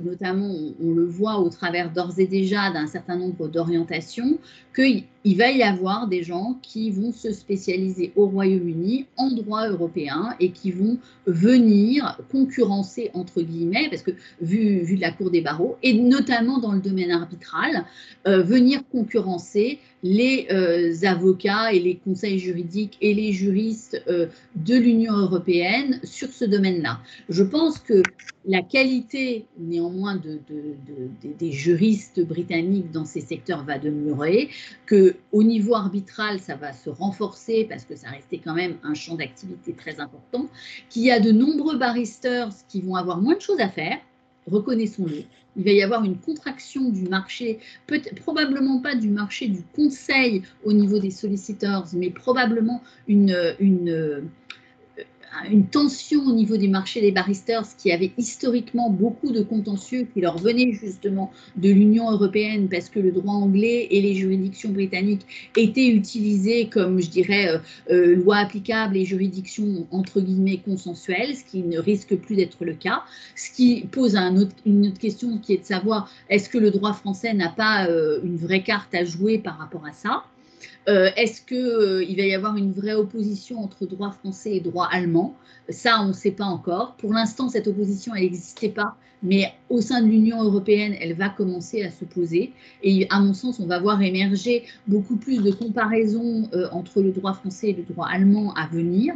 notamment, on le voit au travers d'ores et déjà d'un certain nombre d'orientations, qu'il va y avoir des gens qui vont se spécialiser au Royaume-Uni en droit européen et qui vont venir concurrencer, entre guillemets, parce que vu de la Cour des barreaux, et notamment dans le domaine arbitral, venir concurrencer les avocats et les conseils juridiques et les juristes de l'Union européenne sur ce domaine-là. Je pense que la qualité, néanmoins, des juristes britanniques dans ces secteurs va demeurer, qu'au niveau arbitral, ça va se renforcer parce que ça restait quand même un champ d'activité très important, qu'il y a de nombreux barristers qui vont avoir moins de choses à faire, reconnaissons-le. Il va y avoir une contraction du marché, probablement pas du marché du conseil au niveau des solicitors, mais probablement une tension au niveau du marché des barristers qui avait historiquement beaucoup de contentieux qui leur venaient justement de l'Union européenne parce que le droit anglais et les juridictions britanniques étaient utilisés comme, je dirais, loi applicable et juridiction entre guillemets consensuelle, ce qui ne risque plus d'être le cas, ce qui pose une autre question qui est de savoir est-ce que le droit français n'a pas une vraie carte à jouer par rapport à ça. Est-ce qu'il va y avoir une vraie opposition entre droit français et droit allemand? Ça, on ne sait pas encore. Pour l'instant, cette opposition, elle n'existait pas, mais au sein de l'Union européenne, elle va commencer à se poser. Et à mon sens, on va voir émerger beaucoup plus de comparaisons entre le droit français et le droit allemand à venir,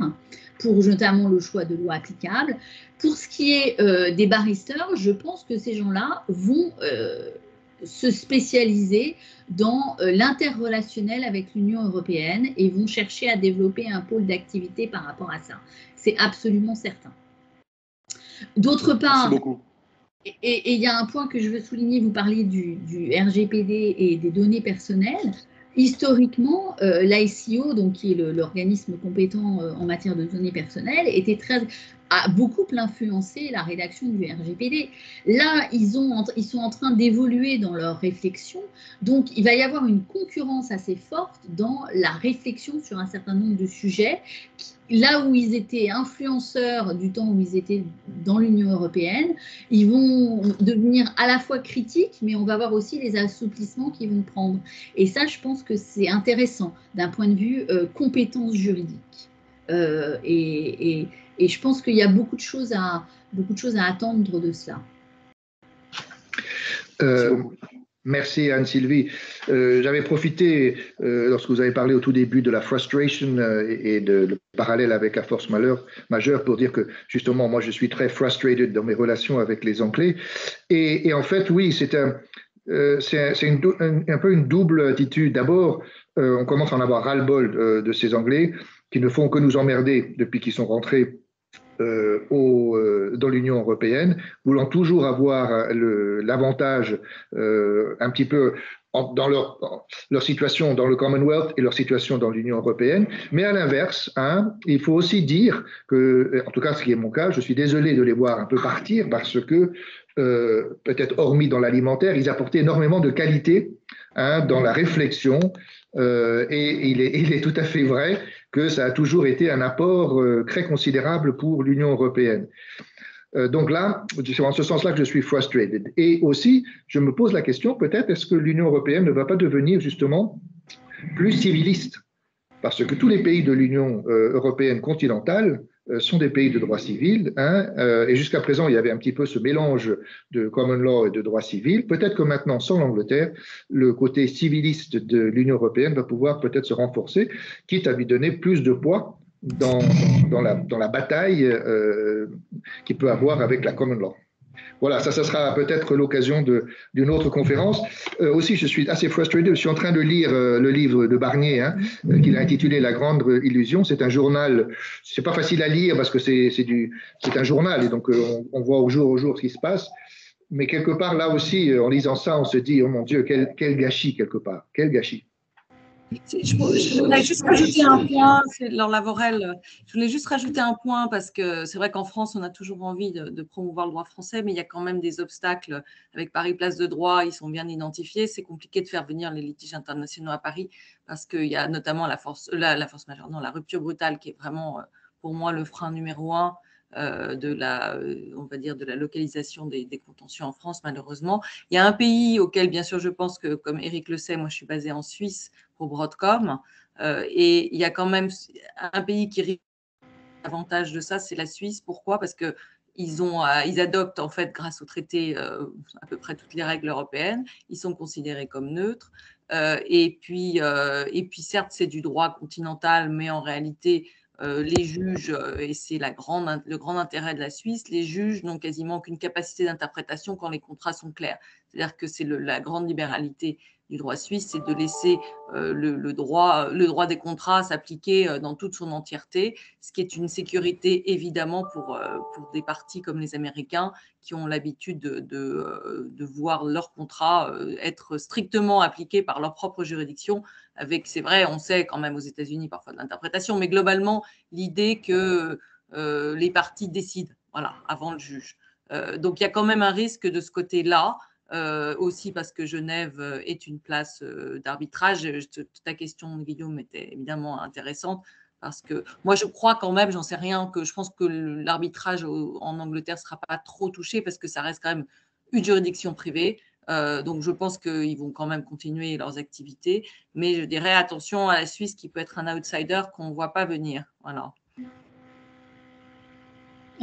pour notamment le choix de loi applicable. Pour ce qui est des barristers, je pense que ces gens-là vont se spécialiser dans l'interrelationnel avec l'Union européenne et vont chercher à développer un pôle d'activité par rapport à ça. C'est absolument certain. D'autre part, et il y a un point que je veux souligner, vous parliez du RGPD et des données personnelles. Historiquement, l'ICO, donc qui est l'organisme compétent en matière de données personnelles, a beaucoup influencé la rédaction du RGPD. Là, ils sont en train d'évoluer dans leur réflexion, donc il va y avoir une concurrence assez forte dans la réflexion sur un certain nombre de sujets. Là où ils étaient influenceurs du temps où ils étaient dans l'Union européenne, ils vont devenir à la fois critiques, mais on va voir aussi les assouplissements qu'ils vont prendre. Et ça, je pense que c'est intéressant d'un point de vue compétences juridiques. Et je pense qu'il y a beaucoup de choses à attendre de cela. Merci Anne-Sylvie. J'avais profité, lorsque vous avez parlé au tout début de la frustration et le parallèle avec la force majeure, pour dire que justement, moi je suis très frustrated dans mes relations avec les Anglais. Et en fait, oui, c'est un peu une double attitude. D'abord, on commence à en avoir ras-le-bol de ces Anglais qui ne font que nous emmerder depuis qu'ils sont rentrés dans l'Union européenne, voulant toujours avoir l'avantage un petit peu dans leur situation dans le Commonwealth et leur situation dans l'Union européenne. Mais à l'inverse, il faut aussi dire que, en tout cas ce qui est mon cas, je suis désolé de les voir un peu partir parce que, peut-être hormis dans l'alimentaire, ils apportaient énormément de qualité dans la réflexion. Et il est tout à fait vrai que ça a toujours été un apport très considérable pour l'Union européenne. Donc là, c'est en ce sens-là que je suis frustrated. Et aussi, je me pose la question, peut-être, est-ce que l'Union européenne ne va pas devenir justement plus civiliste? Parce que tous les pays de l'Union européenne continentale sont des pays de droit civil, et jusqu'à présent, il y avait un petit peu ce mélange de common law et de droit civil. Peut-être que maintenant, sans l'Angleterre, le côté civiliste de l'Union européenne va pouvoir peut-être se renforcer, quitte à lui donner plus de poids dans la bataille qu'il peut avoir avec la common law. Voilà, ça sera peut-être l'occasion d'une autre conférence. Aussi, je suis assez frustré. Je suis en train de lire le livre de Barnier, qu'il a intitulé La Grande Illusion. C'est un journal. C'est pas facile à lire parce que c'est un journal et donc on voit au jour ce qui se passe. Mais quelque part, là aussi, en lisant ça, on se dit, oh mon Dieu, quel gâchis quelque part, quel gâchis. Je voulais juste rajouter un point, c'est Laure Lavorel. Je voulais juste rajouter un point parce que c'est vrai qu'en France, on a toujours envie de promouvoir le droit français, mais il y a quand même des obstacles avec Paris Place de Droit, ils sont bien identifiés. C'est compliqué de faire venir les litiges internationaux à Paris parce qu'il y a notamment la force majeure, non, la rupture brutale qui est vraiment, pour moi, le frein numéro 1 on va dire de la localisation des contentieux en France, malheureusement. Il y a un pays auquel, bien sûr, je pense que, comme Eric le sait, moi je suis basée en Suisse pour Broadcom, et il y a quand même un pays qui risque l'avantage de ça, c'est la Suisse. Pourquoi? Parce que ils adoptent en fait, grâce au traité, à peu près toutes les règles européennes. Ils sont considérés comme neutres. Et puis, certes, c'est du droit continental, mais en réalité, les juges, et c'est le grand intérêt de la Suisse, les juges n'ont quasiment qu'une capacité d'interprétation quand les contrats sont clairs. C'est-à-dire que c'est la grande libéralité du droit suisse, c'est de laisser le droit des contrats s'appliquer dans toute son entièreté, ce qui est une sécurité évidemment pour des partis comme les Américains qui ont l'habitude de voir leurs contrats être strictement appliqués par leur propre juridiction. C'est vrai, on sait quand même aux États-Unis parfois de l'interprétation, mais globalement, l'idée que les partis décident, voilà, avant le juge. Donc, il y a quand même un risque de ce côté-là. Aussi parce que Genève est une place d'arbitrage. Ta question, Guillaume, était évidemment intéressante parce que moi, je crois quand même, j'en sais rien, que je pense que l'arbitrage en Angleterre ne sera pas trop touché parce que ça reste quand même une juridiction privée. Donc, je pense qu'ils vont quand même continuer leurs activités. Mais je dirais attention à la Suisse qui peut être un outsider qu'on ne voit pas venir. Voilà.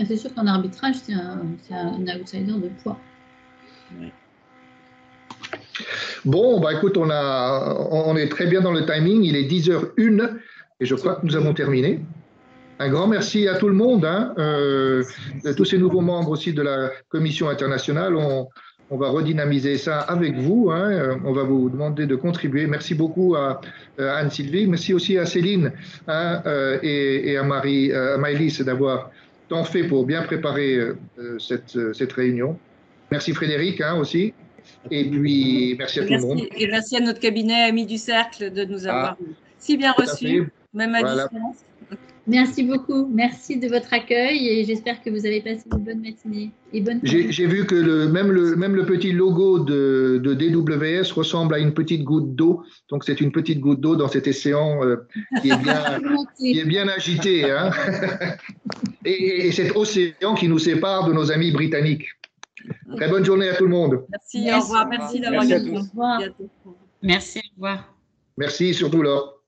C'est sûr qu'en arbitrage, c'est un outsider de poids. Oui. Bon, bah écoute, on est très bien dans le timing. Il est 10h01 et je crois que nous avons terminé. Un grand merci à tout le monde, tous ces nouveaux membres aussi de la Commission internationale. On va redynamiser ça avec vous. On va vous demander de contribuer. Merci beaucoup à Anne-Sylvie. Merci aussi à Céline et à Maëlys d'avoir tant fait pour bien préparer cette réunion. Merci Frédéric aussi. Et puis, merci à tout le monde. Et merci à notre cabinet Amis du Cercle de nous avoir si bien reçus, même à distance. Merci beaucoup. Merci de votre accueil et j'espère que vous avez passé une bonne matinée. J'ai vu que même le petit logo de DWS ressemble à une petite goutte d'eau. Donc, c'est une petite goutte d'eau dans cet océan qui est bien agité. Et cet océan qui nous sépare de nos amis britanniques. Très bonne journée à tout le monde. Merci, au revoir. Merci d'avoir été. Au revoir. Merci, au revoir. Merci surtout Laure.